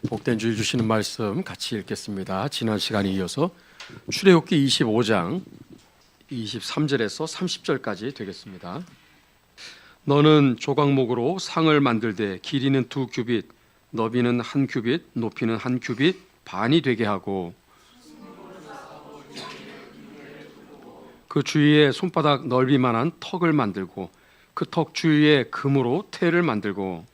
복된 주일 주시는 말씀 같이 읽겠습니다. 지난 시간에 이어서 출애굽기 25장 23절에서 30절까지 되겠습니다. 너는 조각목으로 상을 만들되 길이는 2규빗, 너비는 1규빗, 높이는 1규빗 반이 되게 하고 그 주위에 손바닥 넓이만한 턱을 만들고 그 턱 주위에 금으로 태를 만들고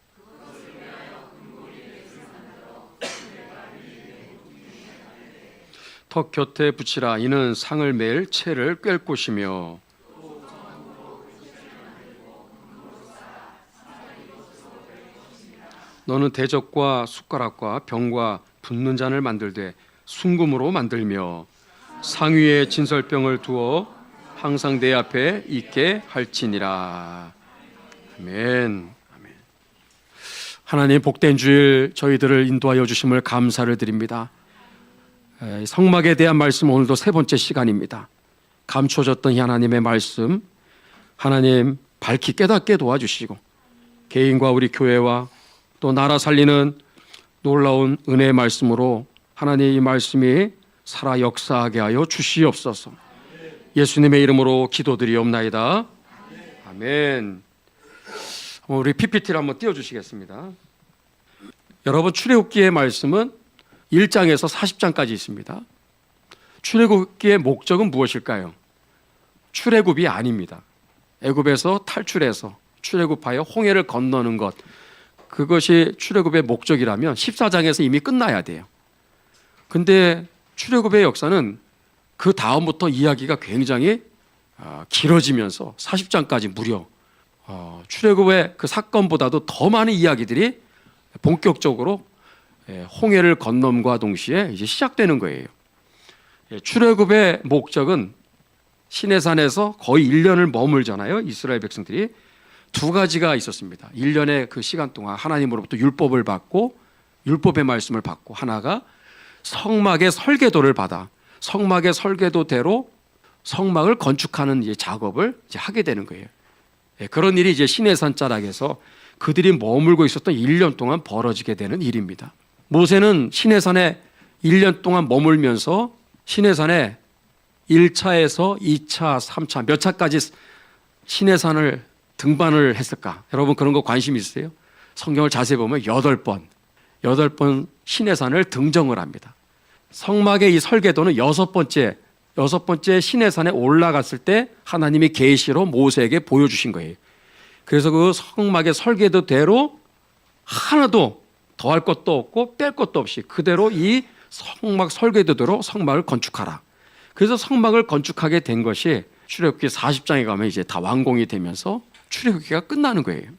턱 곁에 붙이라. 이는 상을 맬 채를 꿰을 곳이며 너는 대적과 숟가락과 병과 붓는 잔을 만들되 순금으로 만들며 상 위에 진설병을 두어 항상 내 앞에 있게 할지니라. 아멘. 하나님, 복된 주일 저희들을 인도하여 주심을 감사를 드립니다. 성막에 대한 말씀, 오늘도 세 번째 시간입니다. 감춰졌던 이 하나님의 말씀, 하나님 밝히 깨닫게 도와주시고 개인과 우리 교회와 또 나라 살리는 놀라운 은혜의 말씀으로 하나님 이 말씀이 살아 역사하게 하여 주시옵소서. 예수님의 이름으로 기도드리옵나이다. 아멘. 우리 PPT를 한번 띄워주시겠습니다. 여러분, 출애굽기의 말씀은 1장에서 40장까지 있습니다. 출애굽기의 목적은 무엇일까요? 출애굽이 아닙니다. 애굽에서 탈출해서 출애굽하여 홍해를 건너는 것, 그것이 출애굽의 목적이라면 14장에서 이미 끝나야 돼요. 근데 출애굽의 역사는 그 다음부터 이야기가 굉장히 길어지면서 40장까지 무려 출애굽의 그 사건보다도 더 많은 이야기들이 본격적으로 홍해를 건넘과 동시에 이제 시작되는 거예요. 출애굽의 목적은 시내산에서 거의 1년을 머물잖아요. 이스라엘 백성들이 두 가지가 있었습니다. 1년의 그 시간 동안 하나님으로부터 율법을 받고 율법의 말씀을 받고, 하나가 성막의 설계도를 받아 성막의 설계도대로 성막을 건축하는 이제 작업을 이제 하게 되는 거예요. 그런 일이 이제 시내산 자락에서 그들이 머물고 있었던 1년 동안 벌어지게 되는 일입니다. 모세는 시내산에 1년 동안 머물면서 시내산에 1차에서 2차, 3차, 몇 차까지 시내산을 등반을 했을까? 여러분 그런 거 관심 있으세요? 성경을 자세히 보면 8번 시내산을 등정을 합니다. 성막의 이 설계도는 여섯 번째 시내산에 올라갔을 때 하나님이 계시로 모세에게 보여주신 거예요. 그래서 그 성막의 설계도대로 하나도 더할 것도 없고 뺄 것도 없이 그대로 이 성막 설계도대로 성막을 건축하라. 그래서 성막을 건축하게 된 것이 출애굽기 40장에 가면 이제 다 완공이 되면서 출애굽기가 끝나는 거예요.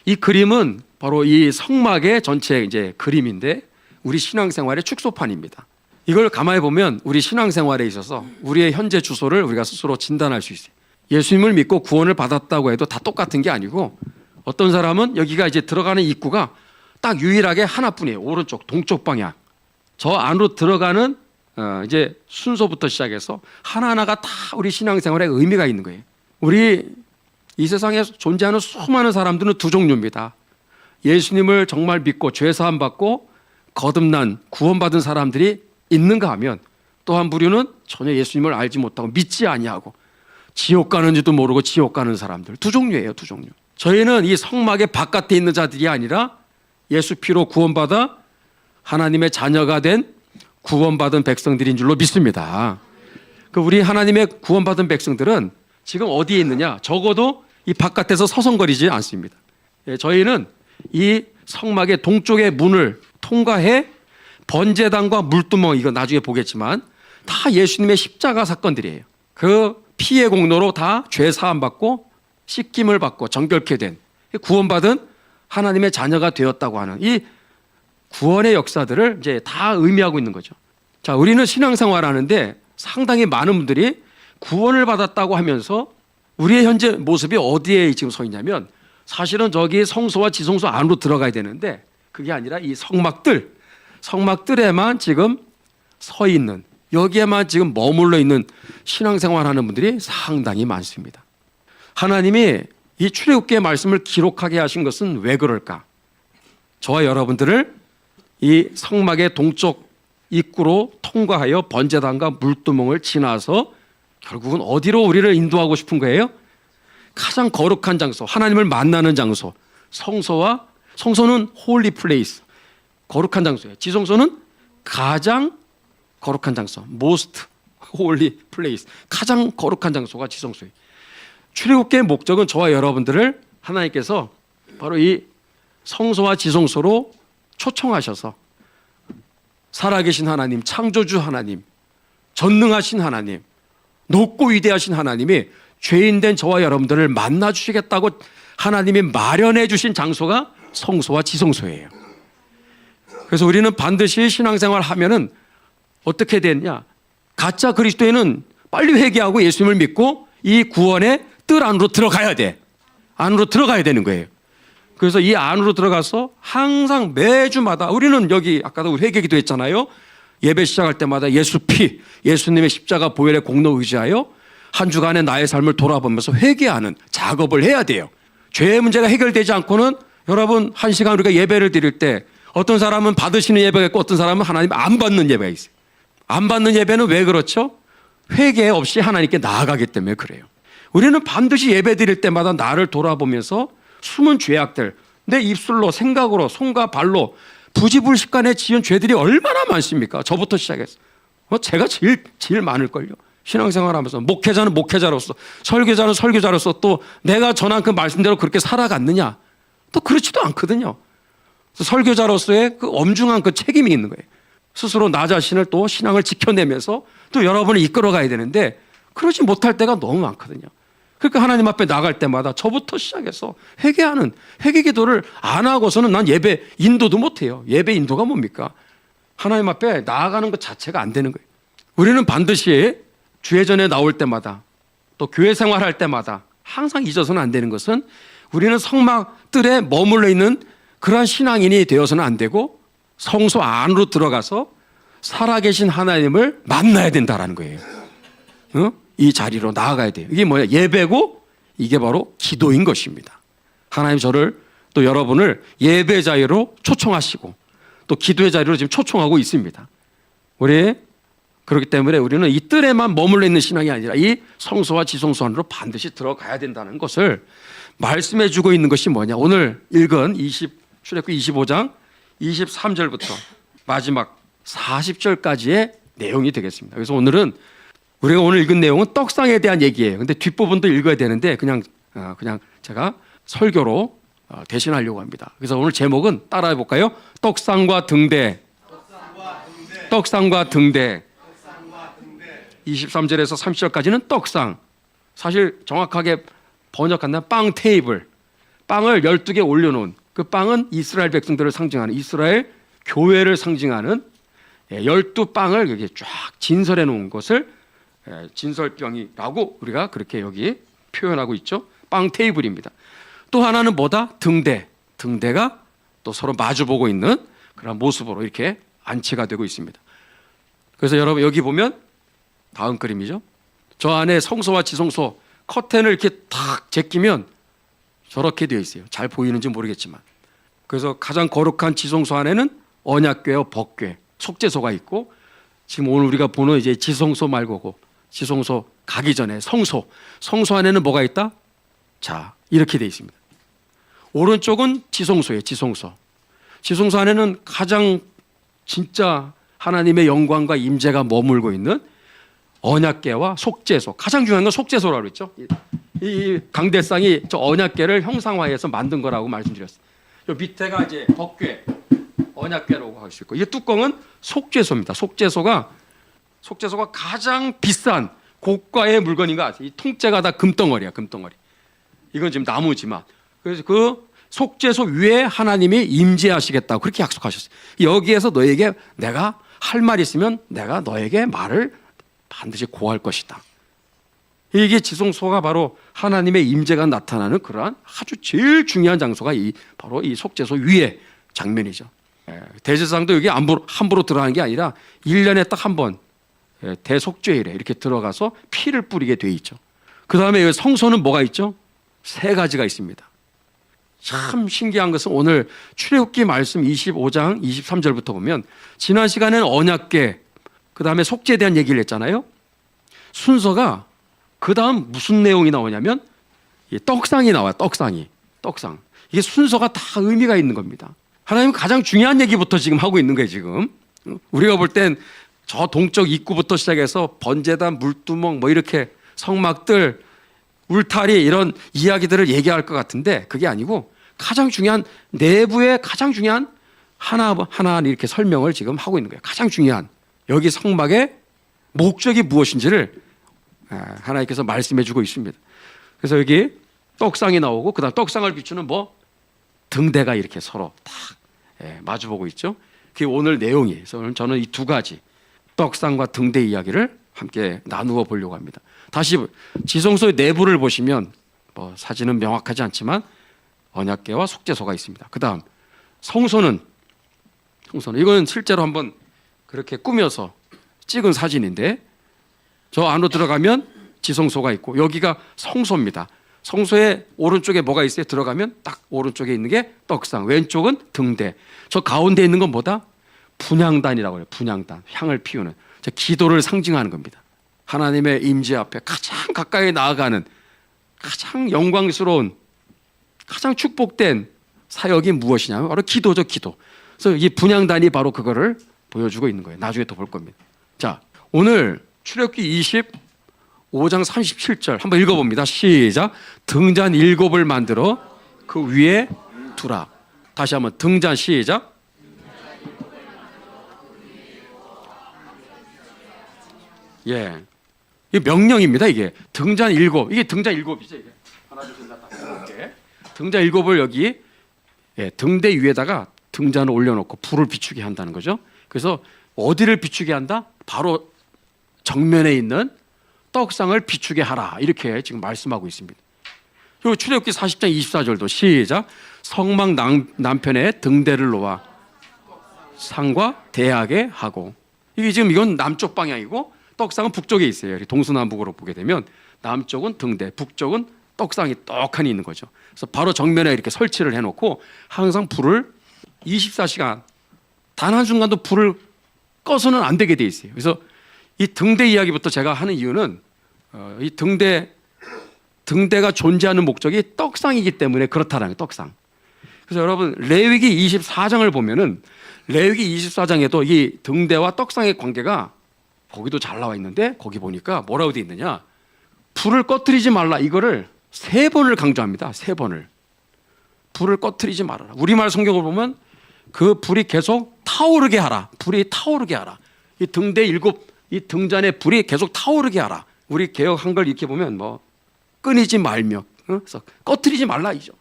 이 그림은 바로 이 성막의 전체 이제 그림인데 우리 신앙생활의 축소판입니다. 이걸 가만히 보면 우리 신앙생활에 있어서 우리의 현재 주소를 우리가 스스로 진단할 수 있어요. 예수님을 믿고 구원을 받았다고 해도 다 똑같은 게 아니고, 어떤 사람은 여기가 이제 들어가는 입구가 딱 유일하게 하나뿐이에요. 오른쪽 동쪽 방향. 저 안으로 들어가는 이제 순서부터 시작해서 하나하나가 다 우리 신앙생활에 의미가 있는 거예요. 우리 이 세상에 존재하는 수많은 사람들은 두 종류입니다. 예수님을 정말 믿고 죄사함 받고 거듭난 구원받은 사람들이 있는가 하면, 또 한 부류는 전혀 예수님을 알지 못하고 믿지 아니하고 지옥 가는지도 모르고 지옥 가는 사람들. 두 종류예요, 두 종류. 저희는 이 성막의 바깥에 있는 자들이 아니라 예수 피로 구원받아 하나님의 자녀가 된 구원받은 백성들인 줄로 믿습니다. 우리 하나님의 구원받은 백성들은 지금 어디에 있느냐? 적어도 이 바깥에서 서성거리지 않습니다. 저희는 이 성막의 동쪽의 문을 통과해 번제단과 물두멍, 이거 나중에 보겠지만 다 예수님의 십자가 사건들이에요. 그 피의 공로로 다 죄 사함 받고 씻김을 받고 정결케 된 구원받은 하나님의 자녀가 되었다고 하는 이 구원의 역사들을 이제 다 의미하고 있는 거죠. 자, 우리는 신앙생활 하는데 상당히 많은 분들이 구원을 받았다고 하면서 우리의 현재 모습이 어디에 지금 서 있냐면, 사실은 저기 성소와 지성소 안으로 들어가야 되는데 그게 아니라 이 성막들에만 지금 서 있는, 여기에만 지금 머물러 있는 신앙생활하는 분들이 상당히 많습니다. 하나님이 이 출애굽기의 말씀을 기록하게 하신 것은 왜 그럴까? 저와 여러분들을 이 성막의 동쪽 입구로 통과하여 번제단과 물두멍을 지나서 결국은 어디로 우리를 인도하고 싶은 거예요? 가장 거룩한 장소, 하나님을 만나는 장소. 성소는 홀리 플레이스, 거룩한 장소예요. 지성소는 가장 거룩한 장소, most holy place, 가장 거룩한 장소가 지성소예요. 출애굽기의 목적은 저와 여러분들을 하나님께서 바로 이 성소와 지성소로 초청하셔서 살아계신 하나님, 창조주 하나님, 전능하신 하나님, 높고 위대하신 하나님이 죄인된 저와 여러분들을 만나 주시겠다고 하나님이 마련해 주신 장소가 성소와 지성소예요. 그래서 우리는 반드시 신앙생활 하면은 어떻게 됐냐? 가짜 그리스도인은 빨리 회개하고 예수님을 믿고 이 구원의 뜰 안으로 들어가야 돼. 안으로 들어가야 되는 거예요. 그래서 이 안으로 들어가서 항상 매주마다 우리는 여기 아까도 회개기도 했잖아요. 예배 시작할 때마다 예수 피, 예수님의 십자가 보혈의 공로 의지하여 한 주간의 나의 삶을 돌아보면서 회개하는 작업을 해야 돼요. 죄의 문제가 해결되지 않고는 여러분 한 시간 우리가 예배를 드릴 때 어떤 사람은 받으시는 예배가 있고 어떤 사람은 하나님 안 받는 예배가 있어요. 안 받는 예배는 왜 그렇죠? 회개 없이 하나님께 나아가기 때문에 그래요. 우리는 반드시 예배 드릴 때마다 나를 돌아보면서 숨은 죄악들, 내 입술로 생각으로 손과 발로 부지불식간에 지은 죄들이 얼마나 많습니까? 저부터 시작해서 제가 제일 많을걸요. 신앙생활하면서 목회자는 목회자로서, 설교자는 설교자로서 또 내가 전한 그 말씀대로 그렇게 살아갔느냐? 또 그렇지도 않거든요. 설교자로서의 그 엄중한 그 책임이 있는 거예요. 스스로 나 자신을 또 신앙을 지켜내면서 또 여러분을 이끌어가야 되는데 그러지 못할 때가 너무 많거든요. 그러니까 하나님 앞에 나갈 때마다 저부터 시작해서 회개하는 회개 기도를 안 하고서는 난 예배 인도도 못해요. 예배 인도가 뭡니까? 하나님 앞에 나아가는 것 자체가 안 되는 거예요. 우리는 반드시 주회전에 나올 때마다 또 교회 생활할 때마다 항상 잊어서는 안 되는 것은 우리는 성막 뜰에 머물러 있는 그러한 신앙인이 되어서는 안 되고 성소 안으로 들어가서 살아계신 하나님을 만나야 된다라는 거예요. 이 자리로 나아가야 돼요. 이게 뭐야? 예배고 이게 바로 기도인 것입니다. 하나님 저를 또 여러분을 예배 자리로 초청하시고 또 기도의 자리로 지금 초청하고 있습니다. 우리 그렇기 때문에 우리는 이 뜰에만 머물러 있는 신앙이 아니라 이 성소와 지성소 안으로 반드시 들어가야 된다는 것을 말씀해 주고 있는 것이 뭐냐? 오늘 읽은 출애굽기 25장 23절부터 마지막 40절까지의 내용이 되겠습니다. 그래서 오늘은 우리가 오늘 읽은 내용은 떡상에 대한 얘기예요. 근데 뒷부분도 읽어야 되는데 그냥 제가 설교로 대신하려고 합니다. 그래서 오늘 제목은 따라해 볼까요? 떡상과 등대. 떡상과 등대. 23절에서 30절까지는 떡상. 사실 정확하게 번역한다면 빵 테이블. 빵을 12개 올려놓은 그 빵은 이스라엘 백성들을 상징하는 이스라엘 교회를 상징하는 12빵을 여기 쫙 진설해 놓은 것을 진설병이라고 우리가 그렇게 여기 표현하고 있죠. 빵 테이블입니다. 또 하나는 뭐다? 등대. 등대가 또 서로 마주보고 있는 그런 모습으로 이렇게 안치가 되고 있습니다. 그래서 여러분 여기 보면 다음 그림이죠. 저 안에 성소와 지성소 커튼을 이렇게 탁 제끼면 저렇게 되어 있어요. 잘 보이는지 모르겠지만. 그래서 가장 거룩한 지성소 안에는 언약궤와 법궤, 속죄소가 있고 지금 오늘 우리가 보는 이제 지성소 말고고 지성소 가기 전에 성소 안에는 뭐가 있다? 자, 이렇게 되어 있습니다. 오른쪽은 지성소예요. 지성소 안에는 가장 진짜 하나님의 영광과 임재가 머물고 있는 언약궤와 속죄소, 가장 중요한 건 속죄소라고 그랬죠. 이 강대상이 저 언약궤를 형상화해서 만든 거라고 말씀드렸어요. 요 밑에가 이제 법궤, 언약궤라고 할 수 있고 이 뚜껑은 속죄소입니다. 속죄소가 가장 비싼 고가의 물건인 것 같아요. 이 통째가 다 금덩어리야, 금덩어리. 이건 지금 나무지만 그래서 그 속죄소 위에 하나님이 임재하시겠다고 그렇게 약속하셨어요. 여기에서 너에게 내가 할 말 있으면 내가 너에게 말을 반드시 고할 것이다. 이게 지성소가 바로 하나님의 임재가 나타나는 그러한 아주 제일 중요한 장소가 바로 이 속죄소 위의 장면이죠. 대제사장도 여기 함부로 들어가는 게 아니라 1년에 딱 한 번 대속죄일에 이렇게 들어가서 피를 뿌리게 돼 있죠. 그 다음에 성소는 뭐가 있죠? 3가지가 있습니다. 참 신기한 것은 오늘 출애굽기 말씀 25장 23절부터 보면 지난 시간에는 언약궤 그다음에 속죄에 대한 얘기를 했잖아요. 순서가 그다음 무슨 내용이 나오냐면 떡상이 나와요. 떡상. 이게 순서가 다 의미가 있는 겁니다. 하나님은 가장 중요한 얘기부터 지금 하고 있는 거예요. 지금 우리가 볼 땐 저 동쪽 입구부터 시작해서 번제단, 물두멍 뭐 이렇게 성막들, 울타리 이런 이야기들을 얘기할 것 같은데 그게 아니고 가장 중요한 내부의 가장 중요한 하나 이렇게 설명을 지금 하고 있는 거예요. 가장 중요한 여기 성막의 목적이 무엇인지를 하나님께서 말씀해 주고 있습니다. 그래서 여기 떡상이 나오고 그다음 떡상을 비추는 뭐 등대가 이렇게 서로 딱 마주보고 있죠. 그게 오늘 내용이에요. 그래서 저는 이 두 가지 떡상과 등대 이야기를 함께 나누어 보려고 합니다. 다시 지성소의 내부를 보시면 뭐 사진은 명확하지 않지만 언약궤와 속죄소가 있습니다. 그다음 성소는 이거는 실제로 한번 그렇게 꾸며서 찍은 사진인데 저 안으로 들어가면 지성소가 있고 여기가 성소입니다. 성소의 오른쪽에 뭐가 있어요? 들어가면 딱 오른쪽에 있는 게 떡상, 왼쪽은 등대. 저 가운데 있는 건 뭐다? 분향단이라고 해요. 분향단, 향을 피우는 저 기도를 상징하는 겁니다. 하나님의 임재 앞에 가장 가까이 나아가는 가장 영광스러운 가장 축복된 사역이 무엇이냐면 바로 기도죠. 기도. 그래서 이 분향단이 바로 그거를 보여주고 있는 거예요. 나중에 또 볼 겁니다. 자, 오늘 출애굽기 25장 37절 한번 읽어봅니다. 시작. 등잔 7을 만들어 그 위에 두라. 다시 한번 등잔 시작. 예, 이게 명령입니다. 이게 등잔 7, 이게 등잔 7이죠. 이게 하나 둘 셋 넷 다섯 개. 등잔 7을 여기 등대 위에다가 등잔을 올려놓고 불을 비추게 한다는 거죠. 그래서 어디를 비추게 한다? 바로 정면에 있는 떡상을 비추게 하라. 이렇게 지금 말씀하고 있습니다. 그리고 출애굽기 40장 24절도 시작. 성막 남편에 등대를 놓아 상과 대하게 하고. 이게 지금 이건 남쪽 방향이고 떡상은 북쪽에 있어요. 동서남북으로 보게 되면 남쪽은 등대, 북쪽은 떡상이 떡하니 있는 거죠. 그래서 바로 정면에 이렇게 설치를 해놓고 항상 불을 24시간 단 한순간도 불을 꺼서는 안 되게 돼 있어요. 그래서 이 등대 이야기부터 제가 하는 이유는 이 등대가 존재하는 목적이 떡상이기 때문에 그렇다라는 거예요. 떡상. 그래서 여러분 레위기 24장을 보면은 레위기 24장에도 이 등대와 떡상의 관계가 거기도 잘 나와 있는데 거기 보니까 뭐라고 돼 있느냐? 불을 꺼뜨리지 말라. 이거를 3번을 강조합니다. 3번을. 불을 꺼뜨리지 말아라. 우리말 성경을 보면 그 불이 계속 타오르게 하라. 불이 타오르게 하라. 이 등대 7, 이 등잔에 불이 계속 타오르게 하라. 우리 개역 한글 이렇게 보면 뭐 끊이지 말며, 그래서 꺼뜨리지 말라 이죠.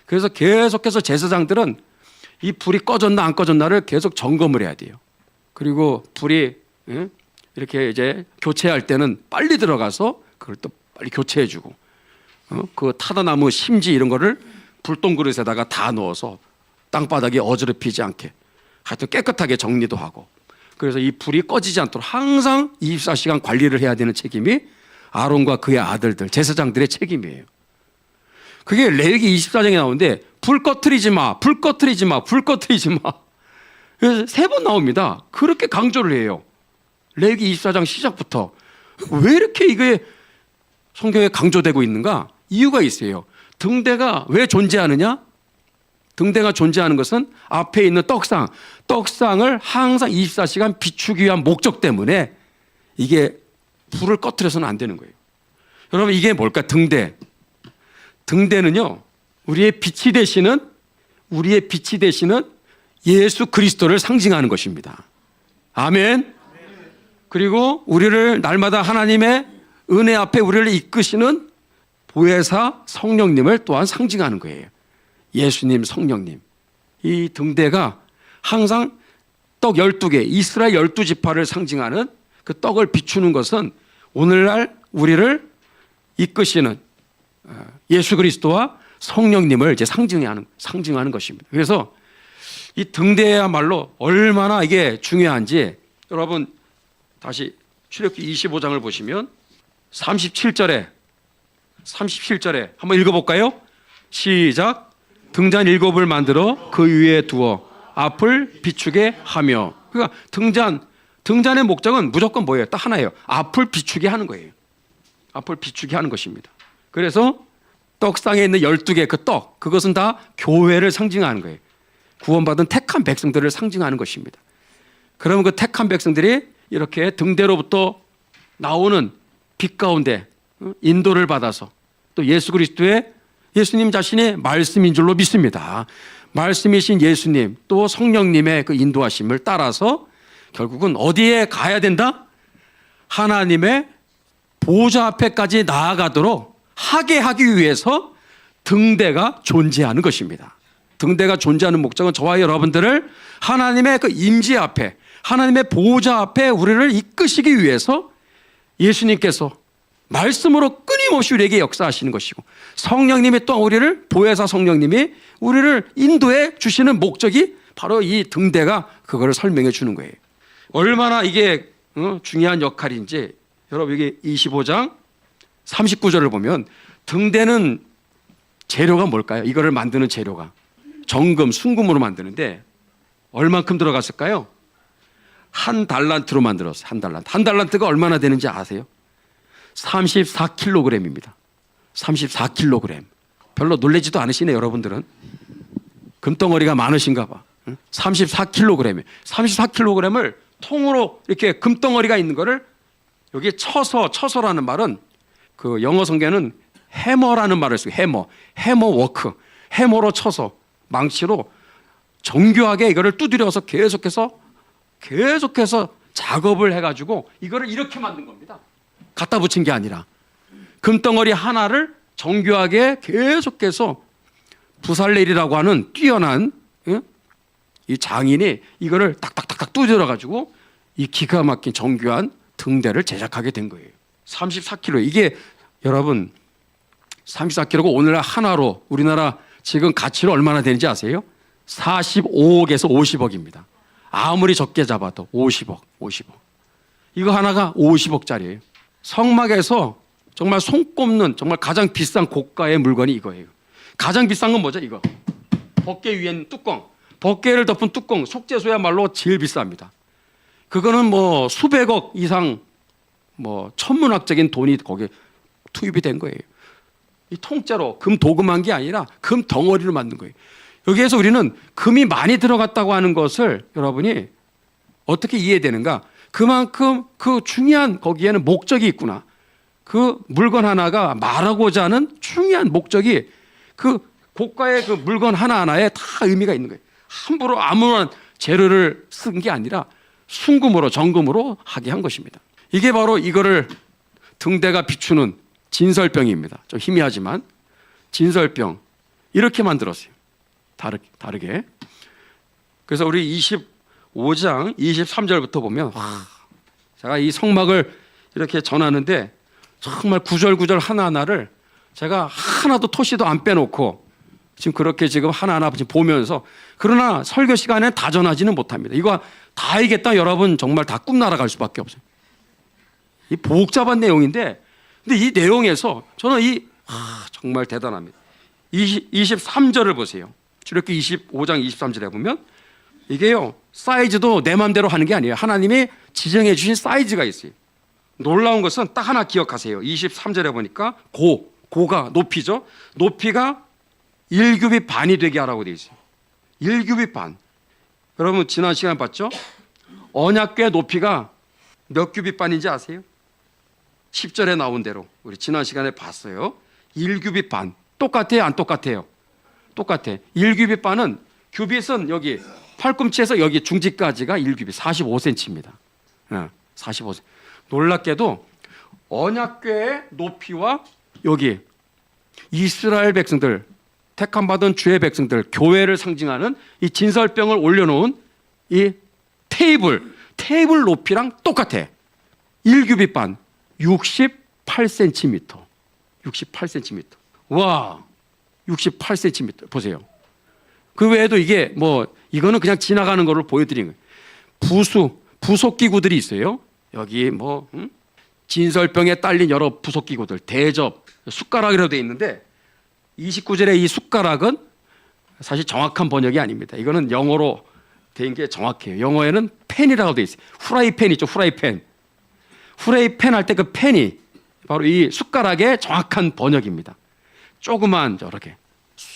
그래서 계속해서 제사장들은 이 불이 꺼졌나 안 꺼졌나를 계속 점검을 해야 돼요. 그리고 불이 이렇게 이제 교체할 때는 빨리 들어가서 그걸 또 빨리 교체해주고, 그 타다나무 심지 이런 거를 불똥 그릇에다가 다 넣어서 땅바닥에 어지럽히지 않게 하여튼 깨끗하게 정리도 하고. 그래서 이 불이 꺼지지 않도록 항상 24시간 관리를 해야 되는 책임이 아론과 그의 아들들 제사장들의 책임이에요. 그게 레위기 24장에 나오는데 불 꺼뜨리지 마, 불 꺼뜨리지 마, 불 꺼뜨리지 마. 그래서 3번 나옵니다. 그렇게 강조를 해요. 레위기 24장 시작부터. 왜 이렇게 이게 성경에 강조되고 있는가? 이유가 있어요. 등대가 왜 존재하느냐? 등대가 존재하는 것은 앞에 있는 떡상을 항상 24시간 비추기 위한 목적 때문에 이게 불을 꺼뜨려서는 안 되는 거예요. 여러분 이게 뭘까? 등대는요 우리의 빛이 되시는 예수 그리스도를 상징하는 것입니다. 아멘. 그리고 우리를 날마다 하나님의 은혜 앞에 우리를 이끄시는 보혜사 성령님을 또한 상징하는 거예요. 예수님, 성령님. 이 등대가 항상 떡 12개, 이스라엘 12지파를 상징하는 그 떡을 비추는 것은 오늘날 우리를 이끄시는 예수 그리스도와 성령님을 이제 상징하는 것입니다. 그래서 이 등대야말로 얼마나 이게 중요한지 여러분 다시 출애굽기 25장을 보시면 37절에 한번 읽어볼까요? 시작. 등잔 7을 만들어 그 위에 두어 앞을 비추게 하며. 그러니까 등잔의 목적은 무조건 뭐예요? 딱 하나예요. 앞을 비추게 하는 거예요. 앞을 비추게 하는 것입니다. 그래서 떡상에 있는 12개 그 떡, 그것은 다 교회를 상징하는 거예요. 구원받은 택한 백성들을 상징하는 것입니다. 그러면 그 택한 백성들이 이렇게 등대로부터 나오는 빛 가운데 인도를 받아서 또 예수님 자신의 말씀인 줄로 믿습니다. 말씀이신 예수님 또 성령님의 그 인도하심을 따라서 결국은 어디에 가야 된다? 하나님의 보좌 앞에까지 나아가도록 하게 하기 위해서 등대가 존재하는 것입니다. 등대가 존재하는 목적은 저와 여러분들을 하나님의 그 임재 앞에, 하나님의 보좌 앞에 우리를 이끄시기 위해서 예수님께서 말씀으로 끊임없이 우리에게 역사하시는 것이고, 성령님이 또 우리를, 보혜사 성령님이 우리를 인도해 주시는 목적이 바로 이 등대가 그거를 설명해 주는 거예요. 얼마나 이게 중요한 역할인지 여러분, 여기 25장 39절을 보면 등대는 재료가 뭘까요? 이거를 만드는 재료가 정금, 순금으로 만드는데 얼만큼 들어갔을까요? 1달란트로 만들었어요. 1달란트. 1달란트가 얼마나 되는지 아세요? 34kg입니다. 34kg. 별로 놀라지도 않으시네, 여러분들은. 금덩어리가 많으신가 봐. 34kg. 34kg을 통으로 이렇게 금덩어리가 있는 거를 여기 쳐서라는 말은 그 영어 성경에는 해머라는 말을 써요. 해머 워크. 해머로 쳐서 망치로 정교하게 이거를 두드려서 계속해서 작업을 해가지고 이거를 이렇게 만든 겁니다. 갖다 붙인 게 아니라 금덩어리 하나를 정교하게 계속해서 부살렐이라고 하는 뛰어난 이 장인이 이거를 딱딱딱딱 두드려가지고 이 기가 막힌 정교한 등대를 제작하게 된 거예요. 34kg. 이게 여러분 34kg고 오늘날 하나로 우리나라 지금 가치로 얼마나 되는지 아세요? 45억에서 50억입니다. 아무리 적게 잡아도 50억. 이거 하나가 50억짜리예요. 성막에서 정말 손꼽는 정말 가장 비싼 고가의 물건이 이거예요. 가장 비싼 건 뭐죠? 이거. 법궤 위에 뚜껑. 법궤를 덮은 뚜껑. 속죄소야말로 제일 비쌉니다. 그거는 뭐 수백억 이상 뭐 천문학적인 돈이 거기에 투입이 된 거예요. 이 통째로 금 도금한 게 아니라 금 덩어리를 만든 거예요. 여기에서 우리는 금이 많이 들어갔다고 하는 것을 여러분이 어떻게 이해되는가? 그만큼 그 중요한 거기에는 목적이 있구나. 그 물건 하나가 말하고자 하는 중요한 목적이 그 고가의 그 물건 하나하나에 다 의미가 있는 거예요. 함부로 아무런 재료를 쓴 게 아니라 순금으로 정금으로 하게 한 것입니다. 이게 바로 이거를 등대가 비추는 진설병입니다. 좀 희미하지만 진설병 이렇게 만들었어요. 다르게. 그래서 우리 25장 23절부터 보면 제가 이 성막을 이렇게 전하는데 정말 구절구절 하나하나를 제가 하나도 토시도 안 빼놓고 지금 그렇게 지금 하나하나 지금 보면서, 그러나 설교 시간에 다 전하지는 못합니다. 이거 다 알겠다 여러분 정말 다 꿈 날아갈 수밖에 없어요. 이 복잡한 내용인데, 근데 이 내용에서 저는 정말 대단합니다. 23절을 보세요. 출애굽기 25장 23절에 보면 이게요, 사이즈도 내 마음대로 하는 게 아니에요. 하나님이 지정해 주신 사이즈가 있어요. 놀라운 것은 딱 하나 기억하세요. 23절에 보니까 고가 높이죠. 높이가 1규빗 반이 되게 하라고 되어 있어요. 1규빗 반. 여러분 지난 시간에 봤죠? 언약궤 높이가 몇 규빗 반인지 아세요? 10절에 나온 대로 우리 지난 시간에 봤어요. 1규빗 반. 똑같아요? 안 똑같아요? 똑같아. 1규빗 반은, 규빗은 여기 팔꿈치에서 여기 중지까지가 1규빗 45cm입니다. 45cm. 놀랍게도 언약궤의 높이와 여기 이스라엘 백성들, 택함받은 주의 백성들, 교회를 상징하는 이 진설병을 올려놓은 이 테이블 높이랑 똑같아. 1규빗 반 68cm. 68cm. 와, 68cm 보세요. 그 외에도 이게 이거는 그냥 지나가는 거를 보여드린 거예요. 부속기구들이 있어요. 여기 진설병에 딸린 여러 부속기구들, 대접, 숟가락이라고 되어 있는데 29절에 이 숟가락은 사실 정확한 번역이 아닙니다. 이거는 영어로 된 게 정확해요. 영어에는 팬이라고 돼 있어요. 후라이팬 있죠, 후라이팬. 후라이팬 할 때 그 팬이 바로 이 숟가락의 정확한 번역입니다. 조그만 저렇게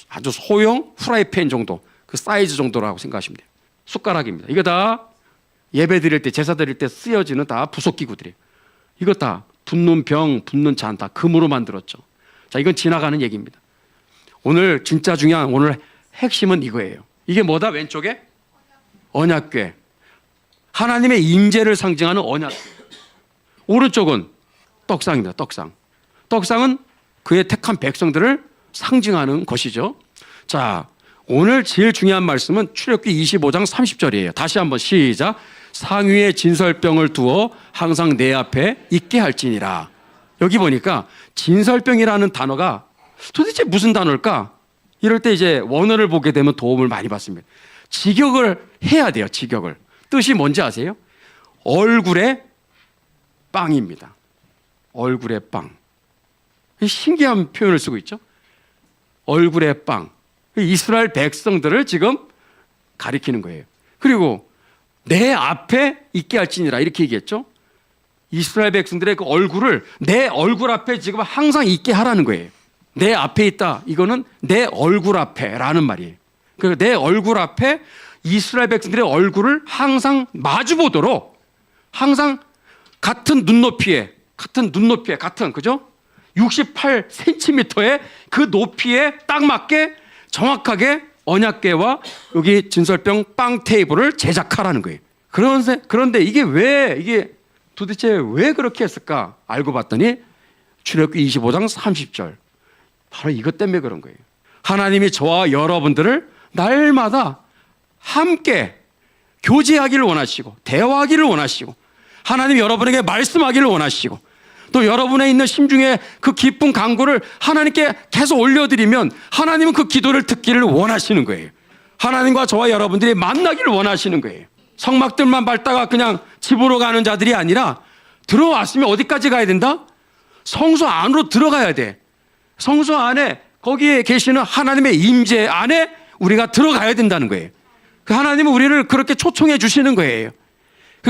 아주 소형 후라이팬 정도, 그 사이즈 정도라고 생각하시면 돼요. 숟가락입니다. 이거 다 예배 드릴 때, 제사 드릴 때 쓰여지는 다 부속기구들이에요. 이거 다 붓는 병, 붓는 잔 다 금으로 만들었죠. 자, 이건 지나가는 얘기입니다. 오늘 진짜 중요한 오늘 핵심은 이거예요. 이게 뭐다? 왼쪽에 언약궤. 하나님의 임재를 상징하는 언약궤. 오른쪽은 떡상입니다. 떡상. 떡상은 그의 택한 백성들을 상징하는 것이죠. 자, 오늘 제일 중요한 말씀은 출애굽기 25장 30절이에요. 다시 한번 시작. 상위에 진설병을 두어 항상 내 앞에 있게 할지니라. 여기 보니까 진설병이라는 단어가 도대체 무슨 단어일까? 이럴 때 이제 원어를 보게 되면 도움을 많이 받습니다. 직역을 해야 돼요. 직역을. 뜻이 뭔지 아세요? 얼굴의 빵입니다. 얼굴의 빵. 신기한 표현을 쓰고 있죠. 얼굴의 빵. 이스라엘 백성들을 지금 가리키는 거예요. 그리고 내 앞에 있게 할지니라 이렇게 얘기했죠. 이스라엘 백성들의 그 얼굴을 내 얼굴 앞에 지금 항상 있게 하라는 거예요. 내 앞에 있다. 이거는 내 얼굴 앞에라는 말이에요. 그러니까 내 얼굴 앞에 이스라엘 백성들의 얼굴을 항상 마주보도록 항상 같은 눈높이에 같은 그죠? 68cm의 그 높이에 딱 맞게 정확하게 언약궤와 여기 진설병 빵 테이블을 제작하라는 거예요. 그런데 이게 도대체 왜 그렇게 했을까? 알고 봤더니 출애굽기 25장 30절. 바로 이것 때문에 그런 거예요. 하나님이 저와 여러분들을 날마다 함께 교제하기를 원하시고 대화하기를 원하시고 하나님이 여러분에게 말씀하기를 원하시고 또 여러분의 있는 심중에 그 기쁜 간구를 하나님께 계속 올려드리면 하나님은 그 기도를 듣기를 원하시는 거예요. 하나님과 저와 여러분들이 만나기를 원하시는 거예요. 성막들만 밟다가 그냥 집으로 가는 자들이 아니라 들어왔으면 어디까지 가야 된다? 성소 안으로 들어가야 돼. 성소 안에 거기에 계시는 하나님의 임재 안에 우리가 들어가야 된다는 거예요. 그 하나님은 우리를 그렇게 초청해 주시는 거예요.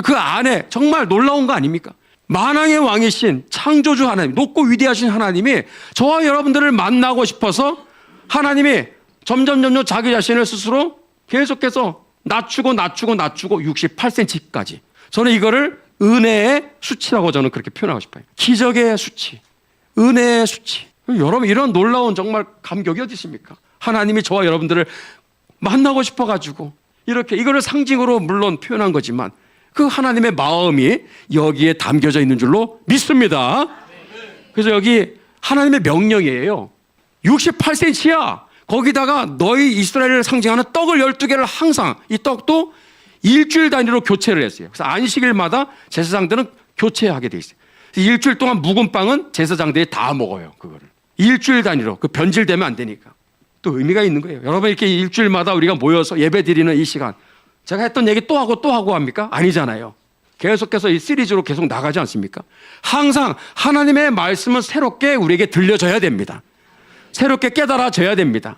그 안에 정말 놀라운 거 아닙니까? 만왕의 왕이신 창조주 하나님, 높고 위대하신 하나님이 저와 여러분들을 만나고 싶어서 하나님이 점점 자기 자신을 스스로 계속해서 낮추고 68cm까지. 저는 이거를 은혜의 수치라고 저는 그렇게 표현하고 싶어요. 기적의 수치, 은혜의 수치. 여러분 이런 놀라운 정말 감격이 어디 있습니까? 하나님이 저와 여러분들을 만나고 싶어가지고 이렇게 이거를 상징으로 물론 표현한 거지만 그 하나님의 마음이 여기에 담겨져 있는 줄로 믿습니다. 그래서 여기 하나님의 명령이에요. 68cm야. 거기다가 너희 이스라엘을 상징하는 떡을 12개를 항상 이 떡도 일주일 단위로 교체를 했어요. 그래서 안식일마다 제사장들은 교체하게 돼 있어요. 일주일 동안 묵은 빵은 제사장들이 다 먹어요. 그거를. 일주일 단위로. 그 변질되면 안 되니까. 또 의미가 있는 거예요. 여러분 이렇게 일주일마다 우리가 모여서 예배 드리는 이 시간. 제가 했던 얘기 또 하고 합니까? 아니잖아요. 계속해서 이 시리즈로 계속 나가지 않습니까? 항상 하나님의 말씀은 새롭게 우리에게 들려져야 됩니다. 새롭게 깨달아져야 됩니다.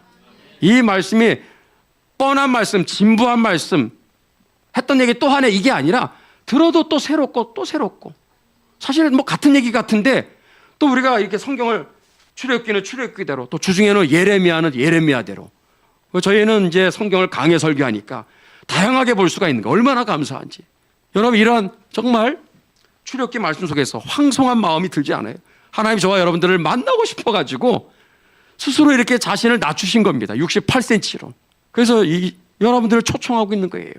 이 말씀이 뻔한 말씀, 진부한 말씀, 했던 얘기 또 하네 이게 아니라 들어도 또 새롭고 또 새롭고 사실 뭐 같은 얘기 같은데 또 우리가 이렇게 성경을 출애굽기는 출애굽기대로 또 주중에는 예레미야는 예레미야대로 저희는 이제 성경을 강해 설교하니까 다양하게 볼 수가 있는 거 얼마나 감사한지. 여러분 이런 정말 출애굽기 말씀 속에서 황송한 마음이 들지 않아요? 하나님 저와 여러분들을 만나고 싶어가지고 스스로 이렇게 자신을 낮추신 겁니다. 68cm로. 그래서 여러분들을 초청하고 있는 거예요.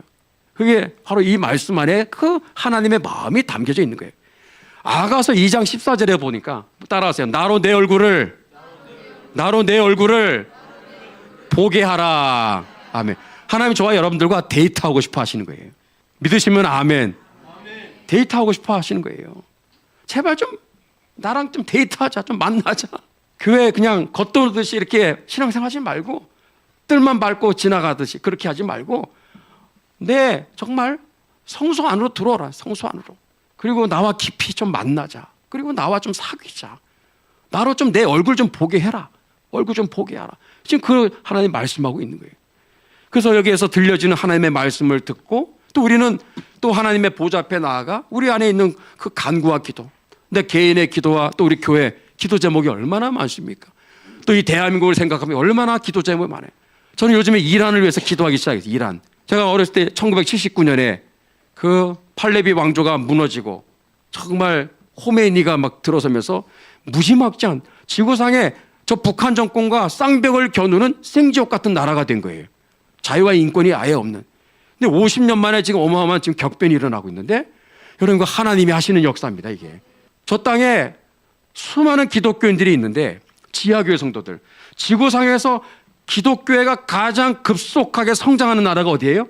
그게 바로 이 말씀 안에 그 하나님의 마음이 담겨져 있는 거예요. 아가서 2장 14절에 보니까 따라하세요. 나로 내 얼굴을 보게 하라. 아멘. 하나님 저와 여러분들과 데이트하고 싶어 하시는 거예요. 믿으시면 아멘. 데이트하고 싶어 하시는 거예요. 제발 좀 나랑 좀 데이트하자. 좀 만나자. 교회 그냥 겉도듯이 이렇게 신앙생활 하지 말고 뜰만 밟고 지나가듯이 그렇게 하지 말고 네, 정말 성소 안으로 들어오라. 성소 안으로. 그리고 나와 깊이 좀 만나자. 그리고 나와 좀 사귀자. 나로 좀 내 얼굴 좀 보게 해라. 얼굴 좀 보게 하라. 지금 그 하나님 말씀하고 있는 거예요. 그래서 여기에서 들려지는 하나님의 말씀을 듣고 또 우리는 또 하나님의 보좌 앞에 나아가 우리 안에 있는 그 간구와 기도, 내 개인의 기도와 또 우리 교회 기도 제목이 얼마나 많습니까? 또 이 대한민국을 생각하면 얼마나 기도 제목이 많아요. 저는 요즘에 이란을 위해서 기도하기 시작했어요. 이란. 제가 어렸을 때 1979년에 그 팔레비 왕조가 무너지고 정말 호메이니가 막 들어서면서 무지막지한 지구상에 저 북한 정권과 쌍벽을 겨누는 생지옥 같은 나라가 된 거예요. 자유와 인권이 아예 없는. 근데 50년 만에 지금 어마어마한 지금 격변이 일어나고 있는데 여러분 그 하나님이 하시는 역사입니다. 이게 저 땅에 수많은 기독교인들이 있는데 지하교회 성도들, 지구상에서 기독교회가 가장 급속하게 성장하는 나라가 어디예요?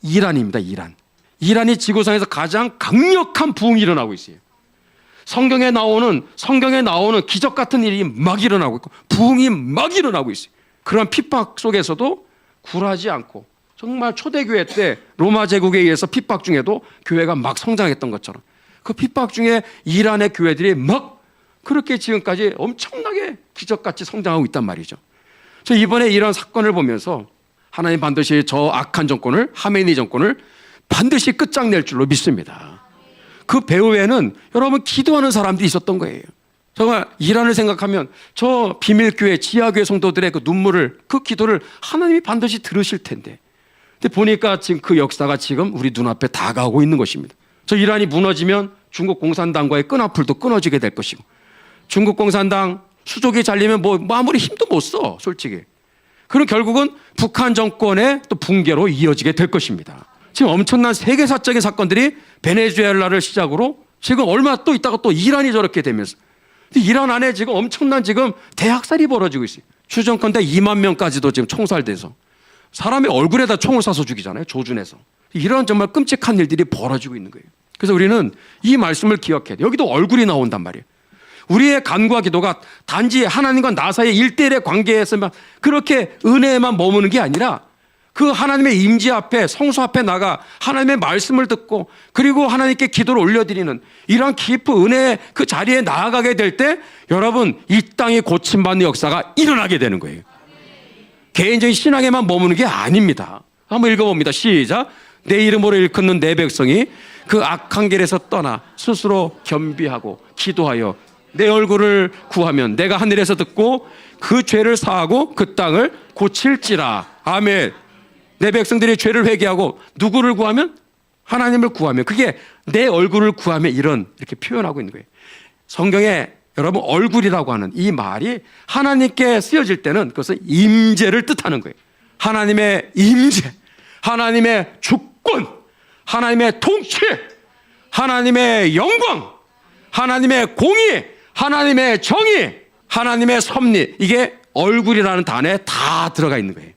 이란입니다. 이란. 이란이 지구상에서 가장 강력한 부흥이 일어나고 있어요. 성경에 나오는 기적 같은 일이 막 일어나고 있고 부흥이 막 일어나고 있어요. 그런 핍박 속에서도 굴하지 않고 정말 초대교회 때 로마 제국에 의해서 핍박 중에도 교회가 막 성장했던 것처럼 그 핍박 중에 이란의 교회들이 막 그렇게 지금까지 엄청나게 기적같이 성장하고 있단 말이죠. 저 이번에 이런 사건을 보면서 하나님 반드시 저 악한 정권을, 하메니 정권을 반드시 끝장낼 줄로 믿습니다. 그 배후에는 여러분 기도하는 사람들이 있었던 거예요. 정말 이란을 생각하면 저 비밀교회, 지하교회 성도들의 그 눈물을, 그 기도를 하나님이 반드시 들으실 텐데. 근데 보니까 지금 그 역사가 지금 우리 눈앞에 다가오고 있는 것입니다. 저 이란이 무너지면 중국 공산당과의 끈앞을도 끊어지게 될 것이고 중국 공산당 수족이 잘리면 뭐 아무리 힘도 못 써, 솔직히. 그럼 결국은 북한 정권의 또 붕괴로 이어지게 될 것입니다. 지금 엄청난 세계사적인 사건들이 베네수엘라를 시작으로 지금 얼마 또 있다가 또 이란이 저렇게 되면서 이란 안에 지금 엄청난 지금 대학살이 벌어지고 있어요. 추정컨대 2만 명까지도 지금 총살돼서 사람의 얼굴에다 총을 쏴서 죽이잖아요. 조준해서. 이런 정말 끔찍한 일들이 벌어지고 있는 거예요. 그래서 우리는 이 말씀을 기억해야 돼요. 여기도 얼굴이 나온단 말이에요. 우리의 간구와 기도가 단지 하나님과 나 사이의 1대1의 관계에서만 그렇게 은혜에만 머무는 게 아니라 그 하나님의 임재 앞에 성소 앞에 나가 하나님의 말씀을 듣고 그리고 하나님께 기도를 올려드리는 이러한 깊은 은혜의 그 자리에 나아가게 될 때 여러분 이 땅이 고침받는 역사가 일어나게 되는 거예요. 개인적인 신앙에만 머무는 게 아닙니다. 한번 읽어봅니다. 시작. 내 이름으로 일컫는 내 백성이 그 악한 길에서 떠나 스스로 겸비하고 기도하여 내 얼굴을 구하면 내가 하늘에서 듣고 그 죄를 사하고 그 땅을 고칠지라. 아멘. 내 백성들이 죄를 회개하고 누구를 구하면? 하나님을 구하면. 그게 내 얼굴을 구하면 이렇게 표현하고 있는 거예요. 성경에 여러분 얼굴이라고 하는 이 말이 하나님께 쓰여질 때는 그것은 임재를 뜻하는 거예요. 하나님의 임재, 하나님의 주권, 하나님의 통치, 하나님의 영광, 하나님의 공의, 하나님의 정의, 하나님의 섭리, 이게 얼굴이라는 단어에 다 들어가 있는 거예요.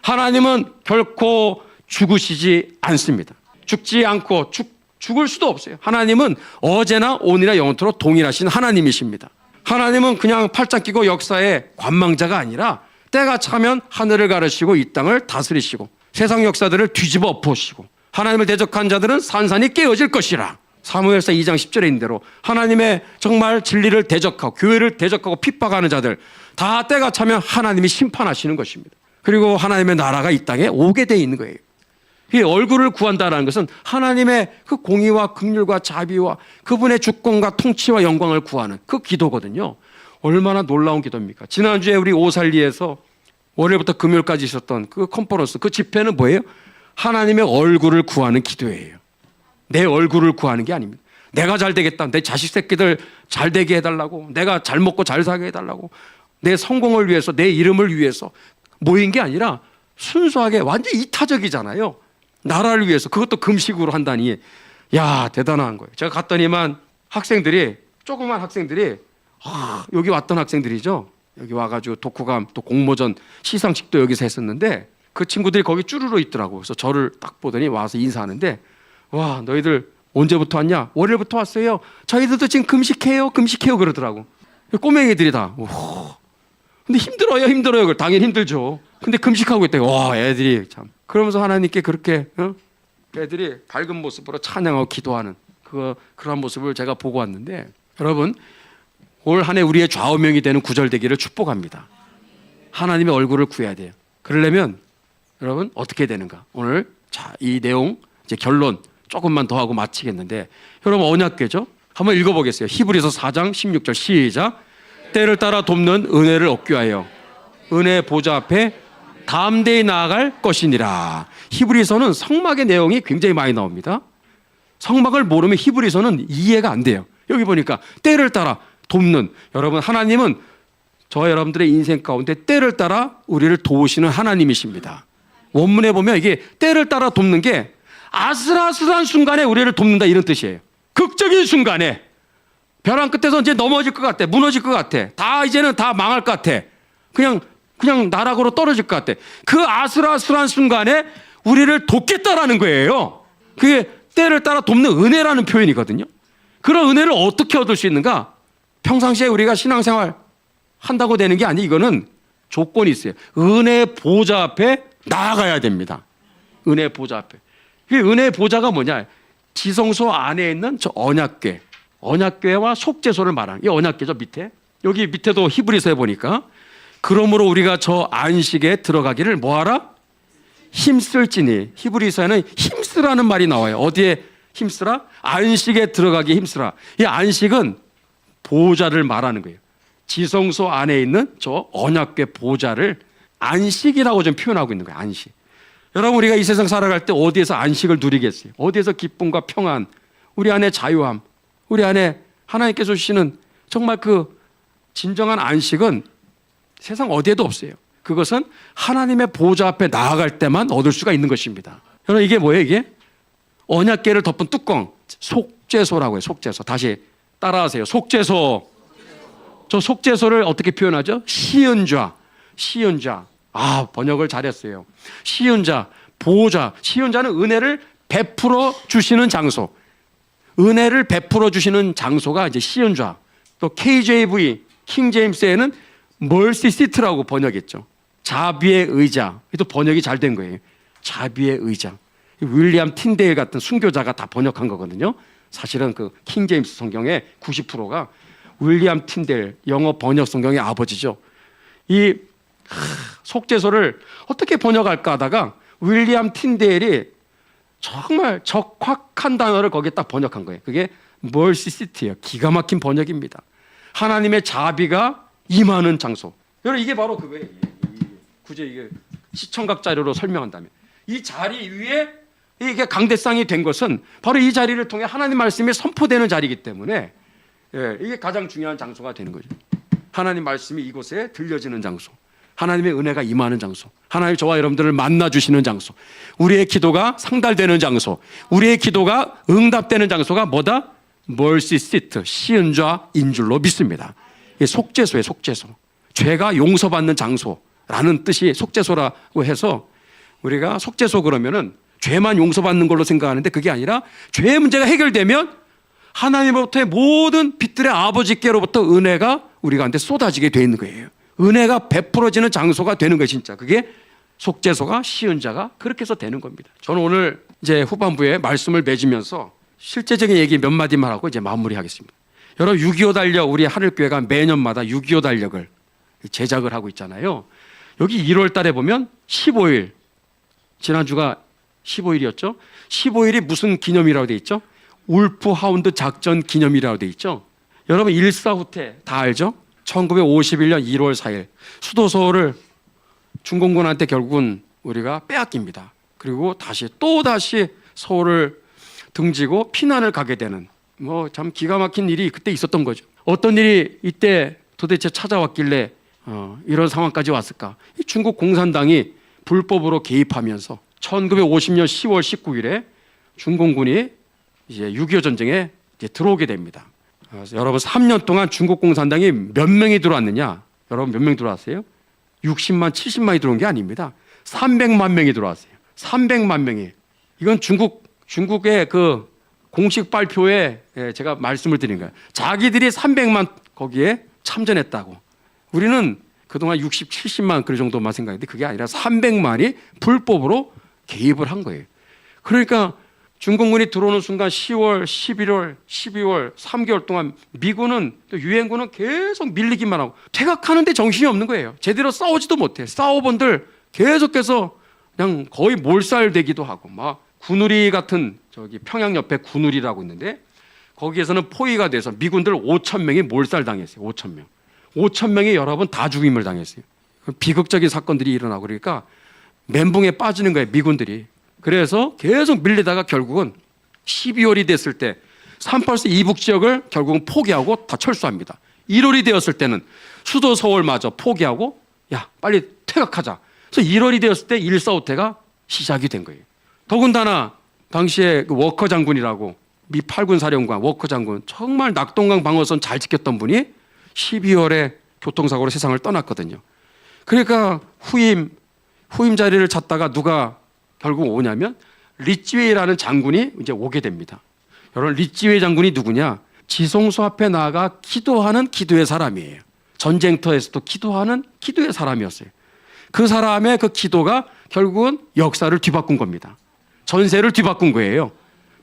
하나님은 결코 죽으시지 않습니다. 죽지 않고 죽을 수도 없어요. 하나님은 어제나 오늘이나 영원토록 동일하신 하나님이십니다. 하나님은 그냥 팔짱 끼고 역사의 관망자가 아니라 때가 차면 하늘을 가르시고 이 땅을 다스리시고 세상 역사들을 뒤집어 엎으시고 하나님을 대적한 자들은 산산이 깨어질 것이라. 사무엘서 2장 10절에 있는 대로 하나님의 정말 진리를 대적하고 교회를 대적하고 핍박하는 자들 다 때가 차면 하나님이 심판하시는 것입니다. 그리고 하나님의 나라가 이 땅에 오게 돼 있는 거예요. 이 얼굴을 구한다는 것은 하나님의 그 공의와 긍휼과 자비와 그분의 주권과 통치와 영광을 구하는 그 기도거든요. 얼마나 놀라운 기도입니까? 지난주에 우리 오살리에서 월요일부터 금요일까지 있었던 그 컨퍼런스, 그 집회는 뭐예요? 하나님의 얼굴을 구하는 기도예요. 내 얼굴을 구하는 게 아닙니다. 내가 잘 되겠다. 내 자식 새끼들 잘 되게 해달라고. 내가 잘 먹고 잘 살게 해달라고. 내 성공을 위해서, 내 이름을 위해서 모인 게 아니라 순수하게 완전 이타적이잖아요. 나라를 위해서 그것도 금식으로 한다니 야 대단한 거예요. 제가 갔더니만 학생들이 조그만 학생들이 여기 왔던 학생들이죠. 여기 와가지고 독후감 또 공모전 시상식도 여기서 했었는데 그 친구들이 거기 쭈루루 있더라고. 그래서 저를 딱 보더니 와서 인사하는데 와 너희들 언제부터 왔냐? 월요일부터 왔어요. 저희들도 지금 금식해요 그러더라고. 꼬맹이들이 다 근데 힘들어요. 당연히 힘들죠. 근데 금식하고 있대요. 와 애들이 참. 그러면서 하나님께 그렇게 애들이 밝은 모습으로 찬양하고 기도하는 그런 모습을 제가 보고 왔는데 여러분 올 한 해 우리의 좌우명이 되는 구절 되기를 축복합니다. 하나님의 얼굴을 구해야 돼요. 그러려면 여러분 어떻게 되는가? 오늘 자, 이 내용 이제 결론 조금만 더 하고 마치겠는데, 여러분 언약궤죠? 한번 읽어보겠어요. 히브리서 4장 16절 시작. 때를 따라 돕는 은혜를 얻기 위하여 은혜 보좌 앞에 담대히 나아갈 것이니라. 히브리서는 성막의 내용이 굉장히 많이 나옵니다. 성막을 모르면 히브리서는 이해가 안 돼요. 여기 보니까 때를 따라 돕는, 여러분 하나님은 저와 여러분들의 인생 가운데 때를 따라 우리를 도우시는 하나님이십니다. 원문에 보면 이게 때를 따라 돕는 게 아슬아슬한 순간에 우리를 돕는다, 이런 뜻이에요. 극적인 순간에 벼랑 끝에서 이제 넘어질 것 같아, 무너질 것 같아, 다 이제는 다 망할 것 같아, 그냥 나락으로 떨어질 것 같아. 그 아슬아슬한 순간에 우리를 돕겠다라는 거예요. 그게 때를 따라 돕는 은혜라는 표현이거든요. 그런 은혜를 어떻게 얻을 수 있는가? 평상시에 우리가 신앙생활 한다고 되는 게 아니, 이거는 조건이 있어요. 은혜 보좌 앞에 나아가야 됩니다. 은혜 보좌 앞에. 이 은혜 보좌가 뭐냐? 지성소 안에 있는 저 언약궤, 언약궤와 속죄소를 말하는 이 언약궤죠. 밑에, 여기 밑에도 히브리서에 보니까 그러므로 우리가 저 안식에 들어가기를 뭐하라? 힘쓸지니. 히브리서에는 힘쓰라는 말이 나와요. 어디에 힘쓰라? 안식에 들어가기에 힘쓰라. 이 안식은 보좌를 말하는 거예요. 지성소 안에 있는 저 언약궤 보좌를 안식이라고 좀 표현하고 있는 거예요. 안식. 여러분 우리가 이 세상 살아갈 때 어디에서 안식을 누리겠어요? 어디에서 기쁨과 평안, 우리 안에 자유함, 우리 안에 하나님께서 주시는 정말 그 진정한 안식은 세상 어디에도 없어요. 그것은 하나님의 보좌 앞에 나아갈 때만 얻을 수가 있는 것입니다. 여러분 이게 뭐예요? 이게 언약궤를 덮은 뚜껑, 속죄소라고 해요. 속죄소. 다시 따라하세요. 속죄소. 저 속죄소를 어떻게 표현하죠? 시은좌. 시은좌. 아, 번역을 잘했어요. 시은자, 보좌. 시은자는 은혜를 베풀어 주시는 장소. 은혜를 베풀어 주시는 장소가 이제 시은좌. 또 KJV, 킹제임스에는 멀시 시트라고 번역했죠. 자비의 의자. 또 번역이 잘 된 거예요. 자비의 의자. 윌리엄 틴데일 같은 순교자가 다 번역한 거거든요. 사실은 그 킹제임스 성경의 90%가 윌리엄 틴데일, 영어 번역 성경의 아버지죠. 이 속죄소를 어떻게 번역할까 하다가 윌리엄 틴데일이 정말 적확한 단어를 거기에 딱 번역한 거예요. 그게 멀시 시트예요. 기가 막힌 번역입니다. 하나님의 자비가 임하는 장소. 여러분 이게 바로 그거예요. 굳이 이게 시청각 자료로 설명한다면 이 자리 위에 이게 강대상이 된 것은 바로 이 자리를 통해 하나님 말씀이 선포되는 자리이기 때문에 이게 가장 중요한 장소가 되는 거죠. 하나님 말씀이 이곳에 들려지는 장소, 하나님의 은혜가 임하는 장소, 하나님 저와 여러분들을 만나주시는 장소, 우리의 기도가 상달되는 장소, 우리의 기도가 응답되는 장소가 뭐다? 멀시 시트, 시은좌인 줄로 믿습니다. 속죄소예요. 속죄소. 죄가 용서받는 장소라는 뜻이 속죄소라고 해서 우리가 속죄소 그러면은 죄만 용서받는 걸로 생각하는데 그게 아니라 죄의 문제가 해결되면 하나님으로부터의 모든 빛들의 아버지께로부터 은혜가 우리 가운데 쏟아지게 되어 있는 거예요. 은혜가 베풀어지는 장소가 되는 거예요. 진짜 그게 속죄소가, 시은자가 그렇게 해서 되는 겁니다. 저는 오늘 이제 후반부에 말씀을 맺으면서 실제적인 얘기 몇 마디만 하고 이제 마무리하겠습니다. 여러분 6.25 달력, 우리 하늘교회가 매년마다 6.25 달력을 제작을 하고 있잖아요. 여기 1월 달에 보면 15일, 지난주가 15일이었죠. 15일이 무슨 기념이라고 되어 있죠? 울프 하운드 작전 기념이라고 되어 있죠. 여러분 일사후퇴 다 알죠? 1951년 1월 4일 수도 서울을 중공군한테 결국은 우리가 빼앗깁니다. 그리고 또다시 서울을 등지고 피난을 가게 되는 뭐 참 기가 막힌 일이 그때 있었던 거죠. 어떤 일이 이때 도대체 찾아왔길래 이런 상황까지 왔을까? 이 중국 공산당이 불법으로 개입하면서 1950년 10월 19일에 중공군이 이제 6.25 전쟁에 이제 들어오게 됩니다. 여러분 3년 동안 중국 공산당이 몇 명이 들어왔느냐? 여러분 몇 명 들어왔어요? 60만, 70만이 들어온 게 아닙니다. 300만 명이 들어왔어요. 300만 명이. 이건 중국의 그 공식 발표에 제가 말씀을 드린 거예요. 자기들이 300만 거기에 참전했다고. 우리는 그동안 60, 70만 그 정도만 생각했는데 그게 아니라 300만이 불법으로 개입을 한 거예요. 그러니까 중공군이 들어오는 순간 10월, 11월, 12월 3개월 동안 미군은 또 유엔군은 계속 밀리기만 하고 퇴각하는데 정신이 없는 거예요. 제대로 싸우지도 못해. 싸워본들 계속해서 그냥 거의 몰살되기도 하고 막 군우리 같은 저기 평양 옆에 군우리라고 있는데 거기에서는 포위가 돼서 미군들 5천 명이 몰살당했어요. 5천 명. 5천 명이 여러분 다 죽임을 당했어요. 비극적인 사건들이 일어나고 그러니까 멘붕에 빠지는 거예요. 미군들이. 그래서 계속 밀리다가 결국은 12월이 됐을 때 384 이북 지역을 결국은 포기하고 다 철수합니다. 1월이 되었을 때는 수도 서울마저 포기하고 야 빨리 퇴각하자. 그래서 1월이 되었을 때 145태가 시작이 된 거예요. 더군다나 당시에 그 워커 장군이라고 미 8군 사령관 워커 장군 정말 낙동강 방어선 잘 지켰던 분이 12월에 교통사고로 세상을 떠났거든요. 그러니까 후임 자리를 찾다가 누가 결국 오냐면 리찌웨이라는 장군이 이제 오게 됩니다. 여러분 리찌웨이 장군이 누구냐? 지성소 앞에 나아가 기도하는 기도의 사람이에요. 전쟁터에서도 기도하는 기도의 사람이었어요. 그 사람의 그 기도가 결국은 역사를 뒤바꾼 겁니다. 전세를 뒤바꾼 거예요.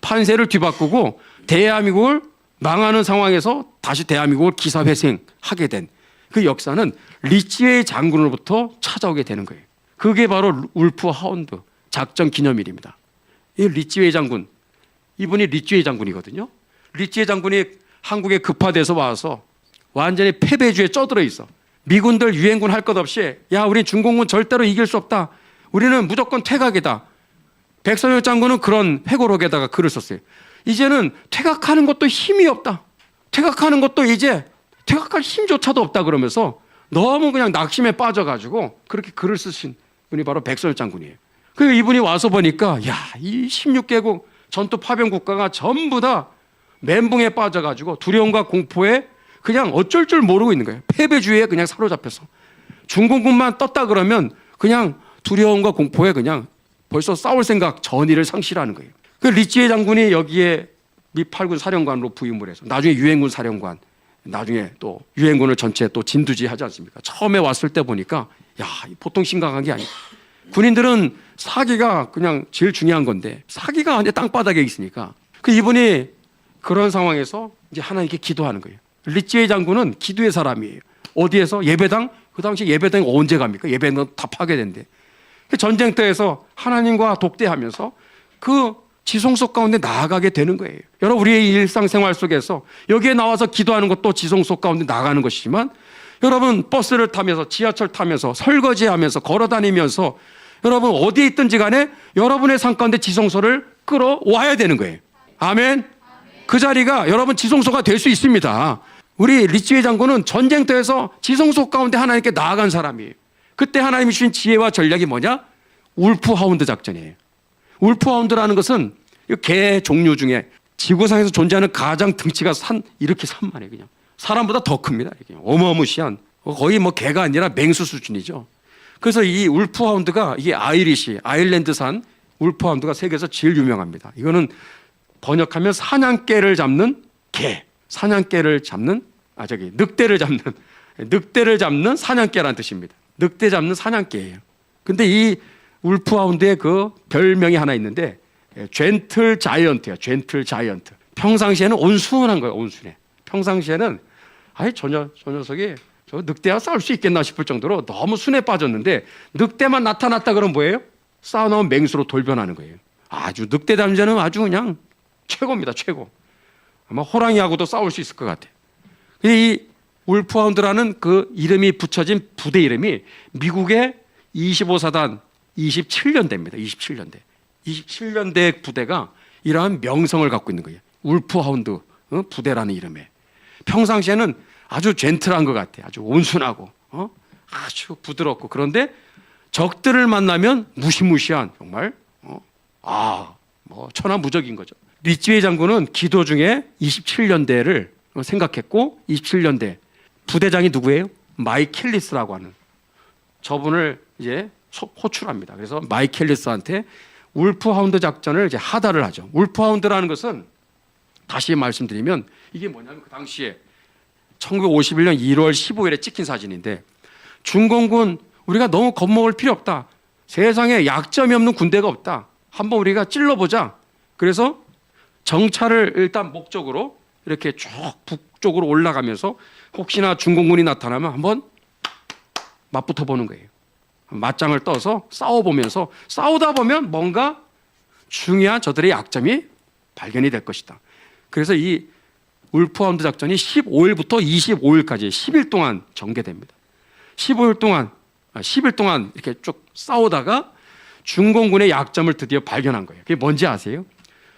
판세를 뒤바꾸고 대한민국을 망하는 상황에서 다시 대한민국을 기사회생하게 된 그 역사는 리찌웨이 장군으로부터 찾아오게 되는 거예요. 그게 바로 울프 하운드 작전 기념일입니다. 이 리찌웨이 장군, 이분이 리찌웨이 장군이거든요. 리찌웨이 장군이 한국에 급파돼서 와서 완전히 패배주의에 쩌들어 있어. 미군들 유엔군 할 것 없이 야 우리 중공군 절대로 이길 수 없다. 우리는 무조건 퇴각이다. 백선엽 장군은 그런 회고록에다가 글을 썼어요. 이제는 퇴각하는 것도 힘이 없다. 퇴각하는 것도 이제 퇴각할 힘조차도 없다 그러면서 너무 그냥 낙심에 빠져가지고 그렇게 글을 쓰신 분이 바로 백선엽 장군이에요. 그 이분이 와서 보니까 야, 이 16개국 전투 파병 국가가 전부 다 멘붕에 빠져가지고 두려움과 공포에 그냥 어쩔 줄 모르고 있는 거예요. 패배주의에 그냥 사로잡혀서 중공군만 떴다 그러면 그냥 두려움과 공포에 그냥 벌써 싸울 생각 전의를 상실하는 거예요. 그 리찌웨이 장군이 여기에 미 8군 사령관으로 부임을 해서 나중에 유엔군 사령관, 나중에 또 유엔군을 전체 또 진두지하지 않습니까? 처음에 왔을 때 보니까 야 보통 심각한 게 아니에요. 군인들은 사기가 그냥 제일 중요한 건데 사기가 이제 땅바닥에 있으니까 그 이분이 그런 상황에서 이제 하나님께 기도하는 거예요. 리찌웨이 장군은 기도의 사람이에요. 어디에서? 예배당? 그 당시 예배당이 언제 갑니까? 예배당 다 파괴된대. 전쟁터에서 하나님과 독대하면서 그 지성소 가운데 나아가게 되는 거예요. 여러분 우리의 일상생활 속에서 여기에 나와서 기도하는 것도 지성소 가운데 나가는 것이지만 여러분 버스를 타면서 지하철 타면서 설거지하면서 걸어다니면서 여러분 어디에 있든지 간에 여러분의 삶 가운데 지성소를 끌어와야 되는 거예요. 아멘. 그 자리가 여러분 지성소가 될 수 있습니다. 우리 리찌웨이 장군은 전쟁터에서 지성소 가운데 하나님께 나아간 사람이에요. 그때 하나님이 주신 지혜와 전략이 뭐냐? 울프 하운드 작전이에요. 울프 하운드라는 것은 개 종류 중에 지구상에서 존재하는 가장 등치가 이렇게 산만해 그냥 사람보다 더 큽니다. 이게 어마무시한 거의 뭐 개가 아니라 맹수 수준이죠. 그래서 이 울프 하운드가 이게 아일랜드산 울프 하운드가 세계에서 제일 유명합니다. 이거는 번역하면 사냥개를 잡는 개, 사냥개를 잡는 늑대를 잡는 사냥개라는 뜻입니다. 늑대 잡는 사냥개예요. 근데 이 울프 하운드의 그 별명이 하나 있는데 젠틀 자이언트예요. 젠틀 자이언트. 평상시에는 온순한 거예요. 온순해. 평상시에는 저 녀석이 저 늑대와 싸울 수 있겠나 싶을 정도로 너무 순해 빠졌는데 늑대만 나타났다 그러면 뭐예요? 싸워나온 맹수로 돌변하는 거예요. 아주 늑대 담자는 아주 그냥 최고입니다. 최고. 아마 호랑이하고도 싸울 수 있을 것 같아요. 이 울프 하운드라는 그 이름이 붙여진 부대 이름이 미국의 25사단 27년대입니다. 27년대 부대가 이러한 명성을 갖고 있는 거예요. 울프 하운드 부대라는 이름에. 평상시에는 아주 젠틀한 것 같아요. 아주 온순하고 아주 부드럽고 그런데 적들을 만나면 무시무시한 정말 뭐 천하무적인 거죠. 리찌웨이 장군은 기도 중에 27년대를 생각했고 27년대 부대장이 누구예요? 마이켈리스라고 하는 저분을 이제 호출합니다. 그래서 마이켈리스한테 울프 하운드 작전을 이제 하다를 하죠. 울프 하운드라는 것은 다시 말씀드리면 이게 뭐냐면 그 당시에 1951년 1월 15일에 찍힌 사진인데 중공군 우리가 너무 겁먹을 필요 없다. 세상에 약점이 없는 군대가 없다. 한번 우리가 찔러보자. 그래서 정찰을 일단 목적으로 이렇게 쭉 북쪽으로 올라가면서 혹시나 중공군이 나타나면 한번 맞붙어 보는 거예요. 맞짱을 떠서 싸워보면서 싸우다 보면 뭔가 중요한 저들의 약점이 발견이 될 것이다. 그래서 이 울프하운드 작전이 15일부터 25일까지 10일 동안 전개됩니다. 10일 동안 이렇게 쭉 싸우다가 중공군의 약점을 드디어 발견한 거예요. 그게 뭔지 아세요?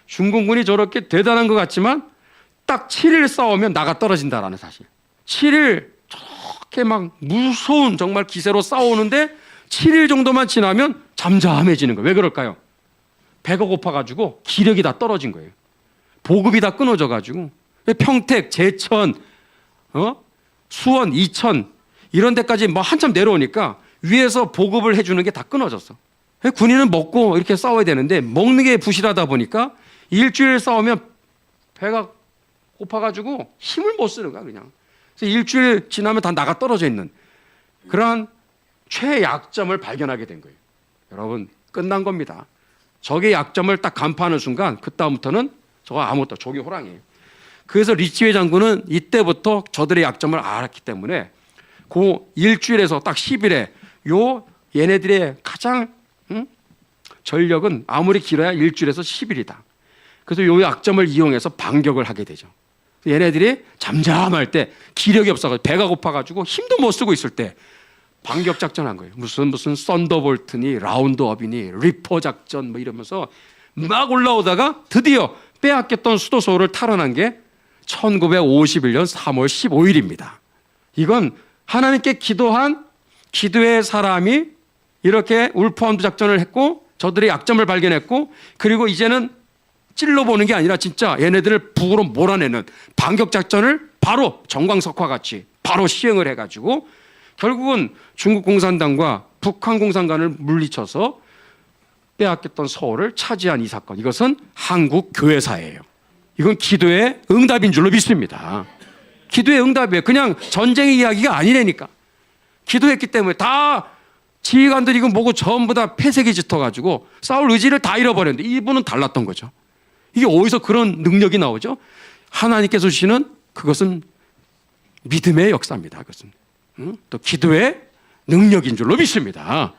중공군이 저렇게 대단한 것 같지만 딱 7일 싸우면 나가 떨어진다라는 사실. 7일 저렇게 막 무서운 정말 기세로 싸우는데 7일 정도만 지나면 잠잠해지는 거예요. 왜 그럴까요? 배가 고파가지고 기력이 다 떨어진 거예요. 보급이 다 끊어져가지고 평택, 제천, 수원, 이천 이런 데까지 뭐 한참 내려오니까 위에서 보급을 해주는 게 다 끊어졌어. 군인은 먹고 이렇게 싸워야 되는데 먹는 게 부실하다 보니까 일주일 싸우면 배가 고파가지고 힘을 못 쓰는 거야 그냥. 그래서 일주일 지나면 다 나가 떨어져 있는 그러한 최약점을 발견하게 된 거예요. 여러분 끝난 겁니다. 적의 약점을 딱 간파하는 순간 그 다음부터는 저거 아무것도 조기 호랑이에요. 그래서 리치웨 장군은 이때부터 저들의 약점을 알았기 때문에 그 일주일에서 딱 10일에 얘네들의 가장 전력은 아무리 길어야 일주일에서 10일이다. 그래서 요 약점을 이용해서 반격을 하게 되죠. 얘네들이 잠잠할 때 기력이 없어가지고 배가 고파가지고 힘도 못 쓰고 있을 때 반격 작전한 거예요. 무슨 썬더볼트니 라운드업이니 리퍼 작전 뭐 이러면서 막 올라오다가 드디어 빼앗겼던 수도서울을 탈환한 게 1951년 3월 15일입니다. 이건 하나님께 기도한 기도의 사람이 이렇게 울프하운드 작전을 했고 저들의 약점을 발견했고 그리고 이제는 찔러보는 게 아니라 진짜 얘네들을 북으로 몰아내는 반격 작전을 바로 정광석화 같이 바로 시행을 해가지고 결국은 중국 공산당과 북한 공산당을 물리쳐서 빼앗겼던 서울을 차지한 이 사건, 이것은 한국 교회사예요. 이건 기도의 응답인 줄로 믿습니다. 기도의 응답이에요. 그냥 전쟁의 이야기가 아니라니까. 기도했기 때문에 다 지휘관들이 이거 뭐고 전부 다 폐색이 짙어가지고 싸울 의지를 다 잃어버렸는데 이분은 달랐던 거죠. 이게 어디서 그런 능력이 나오죠? 하나님께서 주시는 그것은 믿음의 역사입니다. 그것은 또 기도의 능력인 줄로 믿습니다.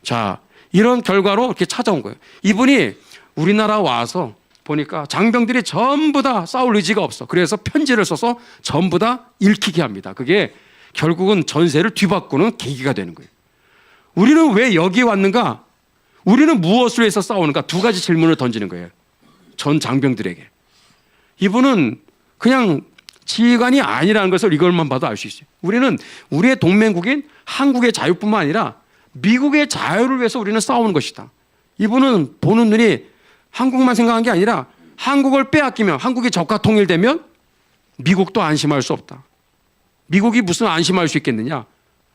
자, 이런 결과로 이렇게 찾아온 거예요. 이분이 우리나라 와서 보니까 장병들이 전부 다 싸울 의지가 없어. 그래서 편지를 써서 전부 다 읽히게 합니다. 그게 결국은 전세를 뒤바꾸는 계기가 되는 거예요. 우리는 왜 여기 왔는가? 우리는 무엇을 해서 싸우는가? 두 가지 질문을 던지는 거예요. 전 장병들에게. 이분은 그냥 지휘관이 아니라는 것을 이걸만 봐도 알 수 있어요. 우리는 우리의 동맹국인 한국의 자유뿐만 아니라 미국의 자유를 위해서 우리는 싸우는 것이다. 이분은 보는 눈이 한국만 생각한 게 아니라 한국을 빼앗기면 한국이 적과 통일되면 미국도 안심할 수 없다. 미국이 무슨 안심할 수 있겠느냐?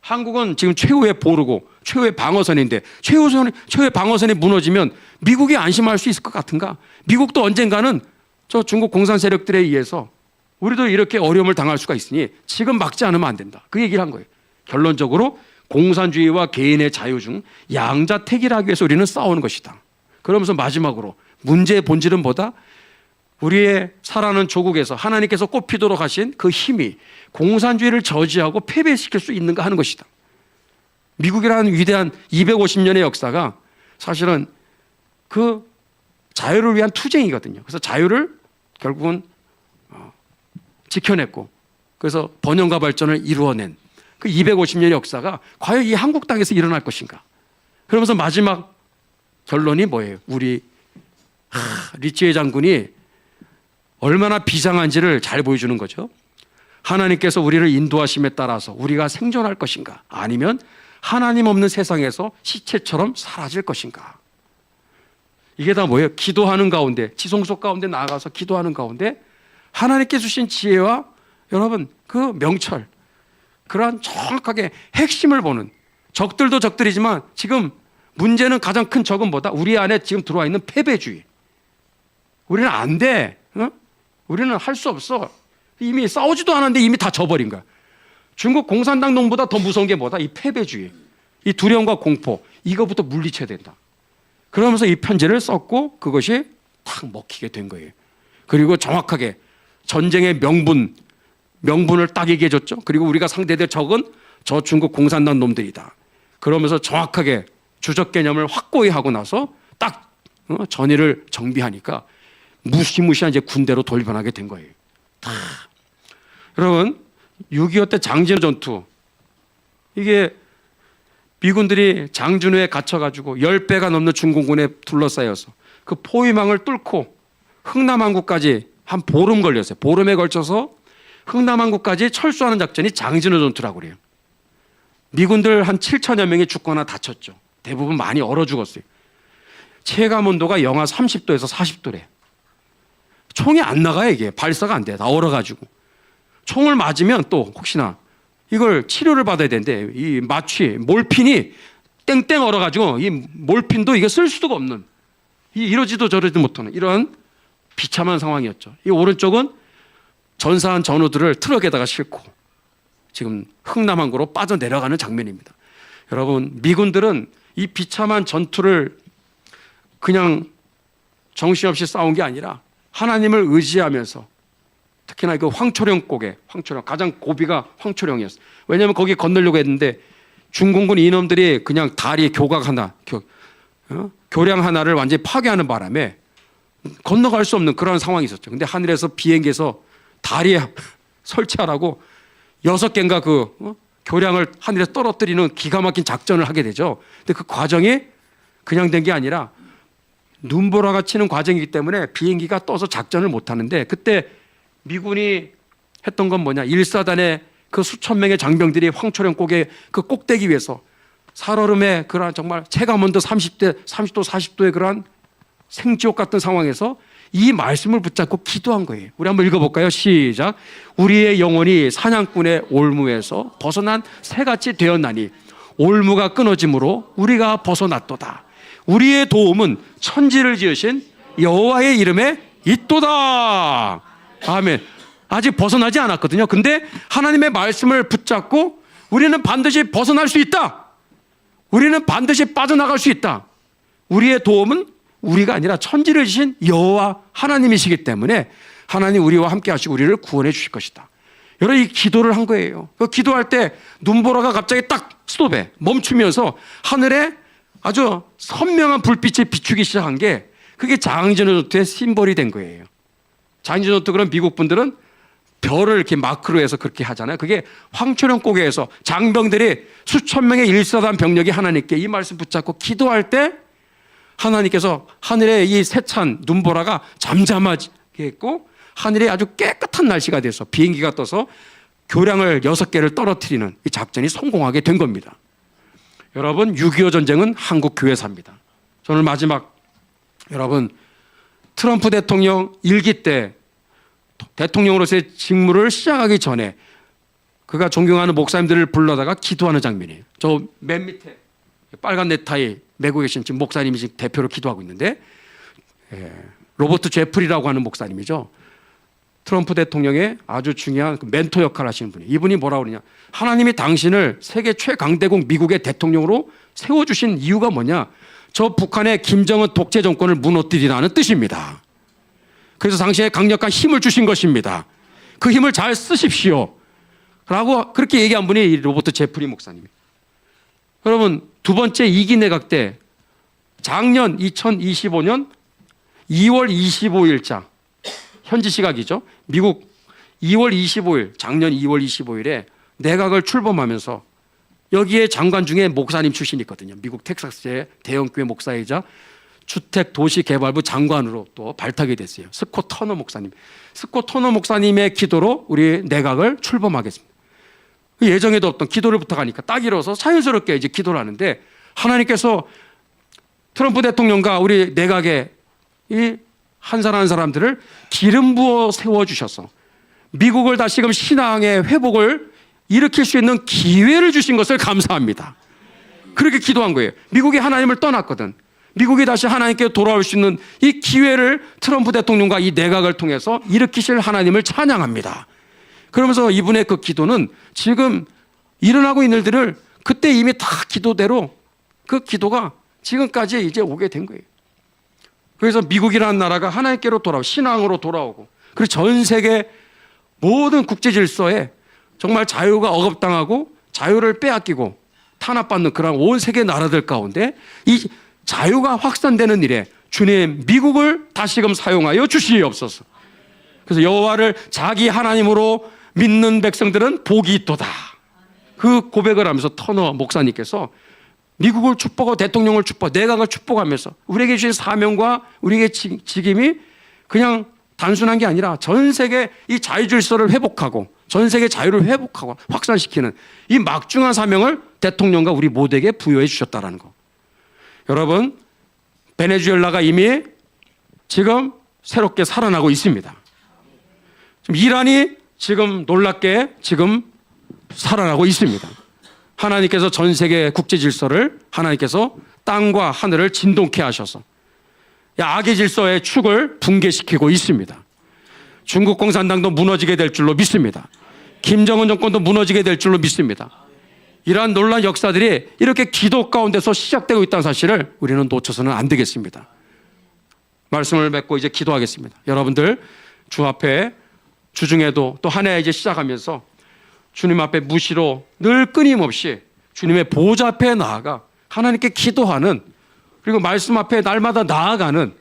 한국은 지금 최후의 보루고 최후의 방어선인데 최후의 방어선이 무너지면 미국이 안심할 수 있을 것 같은가? 미국도 언젠가는 저 중국 공산 세력들에 의해서 우리도 이렇게 어려움을 당할 수가 있으니 지금 막지 않으면 안 된다. 그 얘기를 한 거예요. 결론적으로 공산주의와 개인의 자유 중 양자택일을 하기 위해서 우리는 싸우는 것이다. 그러면서 마지막으로 문제의 본질은 뭐다? 우리의 살아가는 조국에서 하나님께서 꽃피도록 하신 그 힘이 공산주의를 저지하고 패배시킬 수 있는가 하는 것이다. 미국이라는 위대한 250년의 역사가 사실은 그 자유를 위한 투쟁이거든요. 그래서 자유를 결국은 지켜냈고 그래서 번영과 발전을 이루어낸 그 250년의 역사가 과연 이 한국 땅에서 일어날 것인가? 그러면서 마지막 결론이 뭐예요? 우리 리치웨 장군이 얼마나 비장한지를 잘 보여주는 거죠. 하나님께서 우리를 인도하심에 따라서 우리가 생존할 것인가? 아니면 하나님 없는 세상에서 시체처럼 사라질 것인가? 이게 다 뭐예요? 기도하는 가운데, 지성소 가운데 나아가서 기도하는 가운데 하나님께 주신 지혜와 여러분 그 명철, 그러한 정확하게 핵심을 보는, 적들도 적들이지만 지금 문제는 가장 큰 적은 뭐다? 우리 안에 지금 들어와 있는 패배주의. 우리는 안 돼. 우리는 할 수 없어. 이미 싸우지도 않았는데 이미 다 져버린 거야. 중국 공산당 놈보다 더 무서운 게 뭐다? 이 패배주의. 이 두려움과 공포. 이거부터 물리쳐야 된다. 그러면서 이 편지를 썼고 그것이 탁 먹히게 된 거예요. 그리고 정확하게 전쟁의 명분을 딱 얘기해 줬죠. 그리고 우리가 상대될 적은 저 중국 공산당 놈들이다. 그러면서 정확하게 주적 개념을 확고히 하고 나서 딱 전의를 정비하니까 무시무시한 이제 군대로 돌변하게 된 거예요. 여러분 6.25 때 장진호 전투, 이게 미군들이 장진호에 갇혀가지고 10배가 넘는 중공군에 둘러싸여서 그 포위망을 뚫고 흥남항구까지 한 보름 걸렸어요. 보름에 걸쳐서 흥남항구까지 철수하는 작전이 장진호 전투라고 그래요. 미군들 한 7천여 명이 죽거나 다쳤죠. 대부분 많이 얼어 죽었어요. 체감 온도가 영하 30도에서 40도래. 총이 안 나가요. 이게 발사가 안 돼. 다 얼어가지고. 총을 맞으면 또 혹시나 이걸 치료를 받아야 되는데 이 마취, 몰핀이 땡땡 얼어가지고 이 몰핀도 이게 쓸 수도 없는, 이러지도 저러지도 못하는 이런 비참한 상황이었죠. 이 오른쪽은 전사한 전우들을 트럭에다가 싣고 지금 흥남항구로 빠져내려가는 장면입니다. 여러분 미군들은 이 비참한 전투를 그냥 정신없이 싸운 게 아니라 하나님을 의지하면서, 특히나 그 황초령 고개, 황초령 가장 고비가 황초령이었어요. 왜냐하면 거기 건너려고 했는데 중공군 이놈들이 그냥 다리 교각 하나, 교량 하나를 완전히 파괴하는 바람에 건너갈 수 없는 그런 상황이 있었죠. 근데 하늘에서 비행기에서 다리에 설치하라고 6개인가 그 교량을 하늘에 떨어뜨리는 기가 막힌 작전을 하게 되죠. 근데 그 과정이 그냥 된 게 아니라 눈보라가 치는 과정이기 때문에 비행기가 떠서 작전을 못 하는데, 그때 미군이 했던 건 뭐냐, 1사단의 그 수천 명의 장병들이 황초령 고개 그 꼭대기 위에서 살얼음에 그러한 정말 체감온도 30도 40도의 그러한 생지옥 같은 상황에서 이 말씀을 붙잡고 기도한 거예요. 우리 한번 읽어볼까요? 시작. 우리의 영혼이 사냥꾼의 올무에서 벗어난 새같이 되었나니 올무가 끊어짐으로 우리가 벗어났도다. 우리의 도움은 천지를 지으신 여호와의 이름에 있도다. 아멘. 아직 벗어나지 않았거든요. 근데 하나님의 말씀을 붙잡고 우리는 반드시 벗어날 수 있다. 우리는 반드시 빠져나갈 수 있다. 우리의 도움은 우리가 아니라 천지를 지신 여호와 하나님이시기 때문에 하나님 우리와 함께 하시고 우리를 구원해 주실 것이다. 여러분 이 기도를 한 거예요. 그 기도할 때 눈보라가 갑자기 딱 스톱해 멈추면서 하늘에 아주 선명한 불빛이 비추기 시작한 게 그게 장진호 전투의 심벌이 된 거예요. 장진호 전투 그런 미국 분들은 별을 이렇게 마크로 해서 그렇게 하잖아요. 그게 황초령 고개에서 장병들이 수천 명의 1사단 병력이 하나님께 이 말씀 붙잡고 기도할 때 하나님께서 하늘에 이 세찬 눈보라가 잠잠하게 했고 하늘에 아주 깨끗한 날씨가 돼서 비행기가 떠서 교량을 6개를 떨어뜨리는 이 작전이 성공하게 된 겁니다. 여러분 6.25 전쟁은 한국 교회사입니다. 저는 마지막 여러분 트럼프 대통령 일기 때 대통령으로서의 직무를 시작하기 전에 그가 존경하는 목사님들을 불러다가 기도하는 장면이에요. 저 맨 밑에 빨간 넥타이 메고 계신 지금 목사님이 지금 대표로 기도하고 있는데 로버트 제프리라고 하는 목사님이죠. 트럼프 대통령의 아주 중요한 그 멘토 역할을 하시는 분이에요. 이분이 뭐라고 그러냐, 하나님이 당신을 세계 최강대국 미국의 대통령으로 세워주신 이유가 뭐냐, 저 북한의 김정은 독재 정권을 무너뜨리라는 뜻입니다. 그래서 당신에 강력한 힘을 주신 것입니다. 그 힘을 잘 쓰십시오 라고 그렇게 얘기한 분이 로버트 제프리 목사님이에요. 여러분 두 번째 2기 내각 때 작년 2025년 2월 25일자 현지 시각이죠. 미국 2월 25일 작년 2월 25일에 내각을 출범하면서 여기에 장관 중에 목사님 출신이 있거든요. 미국 텍사스의 대형교회 목사이자 주택도시개발부 장관으로 또 발탁이 됐어요. 스콧 터너 목사님. 스콧 터너 목사님의 기도로 우리 내각을 출범하겠습니다. 예정에도 없던 기도를 부탁하니까 딱 일어서 자연스럽게 이제 기도를 하는데 하나님께서 트럼프 대통령과 우리 내각의 이 한 사람 한 사람들을 기름 부어 세워주셔서 미국을 다시금 신앙의 회복을 일으킬 수 있는 기회를 주신 것을 감사합니다. 그렇게 기도한 거예요. 미국이 하나님을 떠났거든. 미국이 다시 하나님께 돌아올 수 있는 이 기회를 트럼프 대통령과 이 내각을 통해서 일으키실 하나님을 찬양합니다. 그러면서 이분의 그 기도는 지금 일어나고 있는 일들을 그때 이미 다 기도대로 그 기도가 지금까지 이제 오게 된 거예요. 그래서 미국이라는 나라가 하나님께로 돌아오고 신앙으로 돌아오고 그리고 전 세계 모든 국제 질서에 정말 자유가 억압당하고 자유를 빼앗기고 탄압받는 그런 온 세계 나라들 가운데 이 자유가 확산되는 일에 주님 미국을 다시금 사용하여 주시옵소서. 그래서 여호와를 자기 하나님으로 믿는 백성들은 복이 있도다. 그 고백을 하면서 터너 목사님께서 미국을 축복하고 대통령을 축복하고 내각을 축복하면서 우리에게 주신 사명과 우리에게 직임이 그냥 단순한 게 아니라 전 세계 이 자유 질서를 회복하고 전 세계 자유를 회복하고 확산시키는 이 막중한 사명을 대통령과 우리 모두에게 부여해 주셨다는 거. 여러분, 베네수엘라가 이미 지금 새롭게 살아나고 있습니다. 지금 이란이 지금 놀랍게 지금 살아나고 있습니다. 하나님께서 전 세계 국제 질서를 하나님께서 땅과 하늘을 진동케 하셔서 악의 질서의 축을 붕괴시키고 있습니다. 중국 공산당도 무너지게 될 줄로 믿습니다. 김정은 정권도 무너지게 될 줄로 믿습니다. 이러한 놀라운 역사들이 이렇게 기도 가운데서 시작되고 있다는 사실을 우리는 놓쳐서는 안 되겠습니다. 말씀을 맺고 이제 기도하겠습니다. 여러분들 주 앞에 주중에도 또 한 해 이제 시작하면서 주님 앞에 무시로 늘 끊임없이 주님의 보좌 앞에 나아가 하나님께 기도하는, 그리고 말씀 앞에 날마다 나아가는,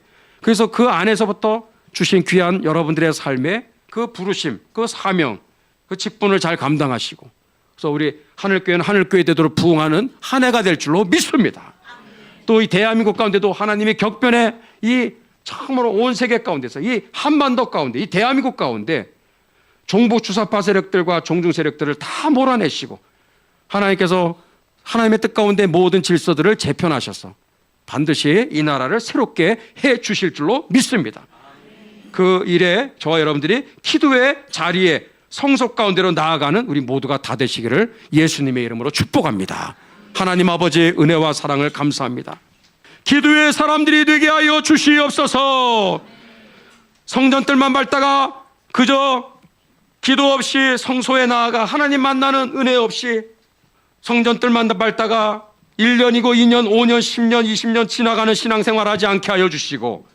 그래서 그 안에서부터 주신 귀한 여러분들의 삶의 그 부르심, 그 사명, 그 직분을 잘 감당하시고, 그래서 우리 하늘교회는 하늘교회 되도록 부흥하는 한 해가 될 줄로 믿습니다. 또 이 대한민국 가운데도 하나님이 격변의 이 참으로 온 세계 가운데서 이 한반도 가운데 이 대한민국 가운데 종북 주사파 세력들과 종중 세력들을 다 몰아내시고 하나님께서 하나님의 뜻 가운데 모든 질서들을 재편하셔서 반드시 이 나라를 새롭게 해 주실 줄로 믿습니다. 그 일에 저와 여러분들이 기도의 자리에 성소 가운데로 나아가는 우리 모두가 다 되시기를 예수님의 이름으로 축복합니다. 하나님 아버지의 은혜와 사랑을 감사합니다. 기도의 사람들이 되게 하여 주시옵소서. 성전들만 밟다가 그저 기도 없이 성소에 나아가 하나님 만나는 은혜 없이 성전들만 밟다가 1년이고 2년, 5년, 10년, 20년 지나가는 신앙생활하지 않게 하여 주시고,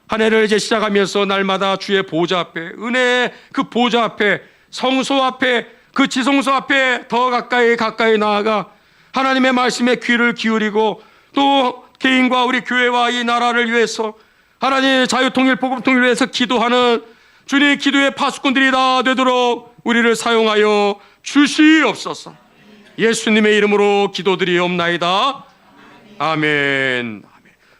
한 해를 이제 시작하면서 날마다 주의 보좌 앞에, 은혜의 그 보좌 앞에, 성소 앞에, 그 지성소 앞에 더 가까이 나아가 하나님의 말씀에 귀를 기울이고 또 개인과 우리 교회와 이 나라를 위해서 하나님의 자유통일, 복음통일을 위해서 기도하는 주님의 기도의 파수꾼들이 다 되도록 우리를 사용하여 주시옵소서. 예수님의 이름으로 기도드리옵나이다. 아멘.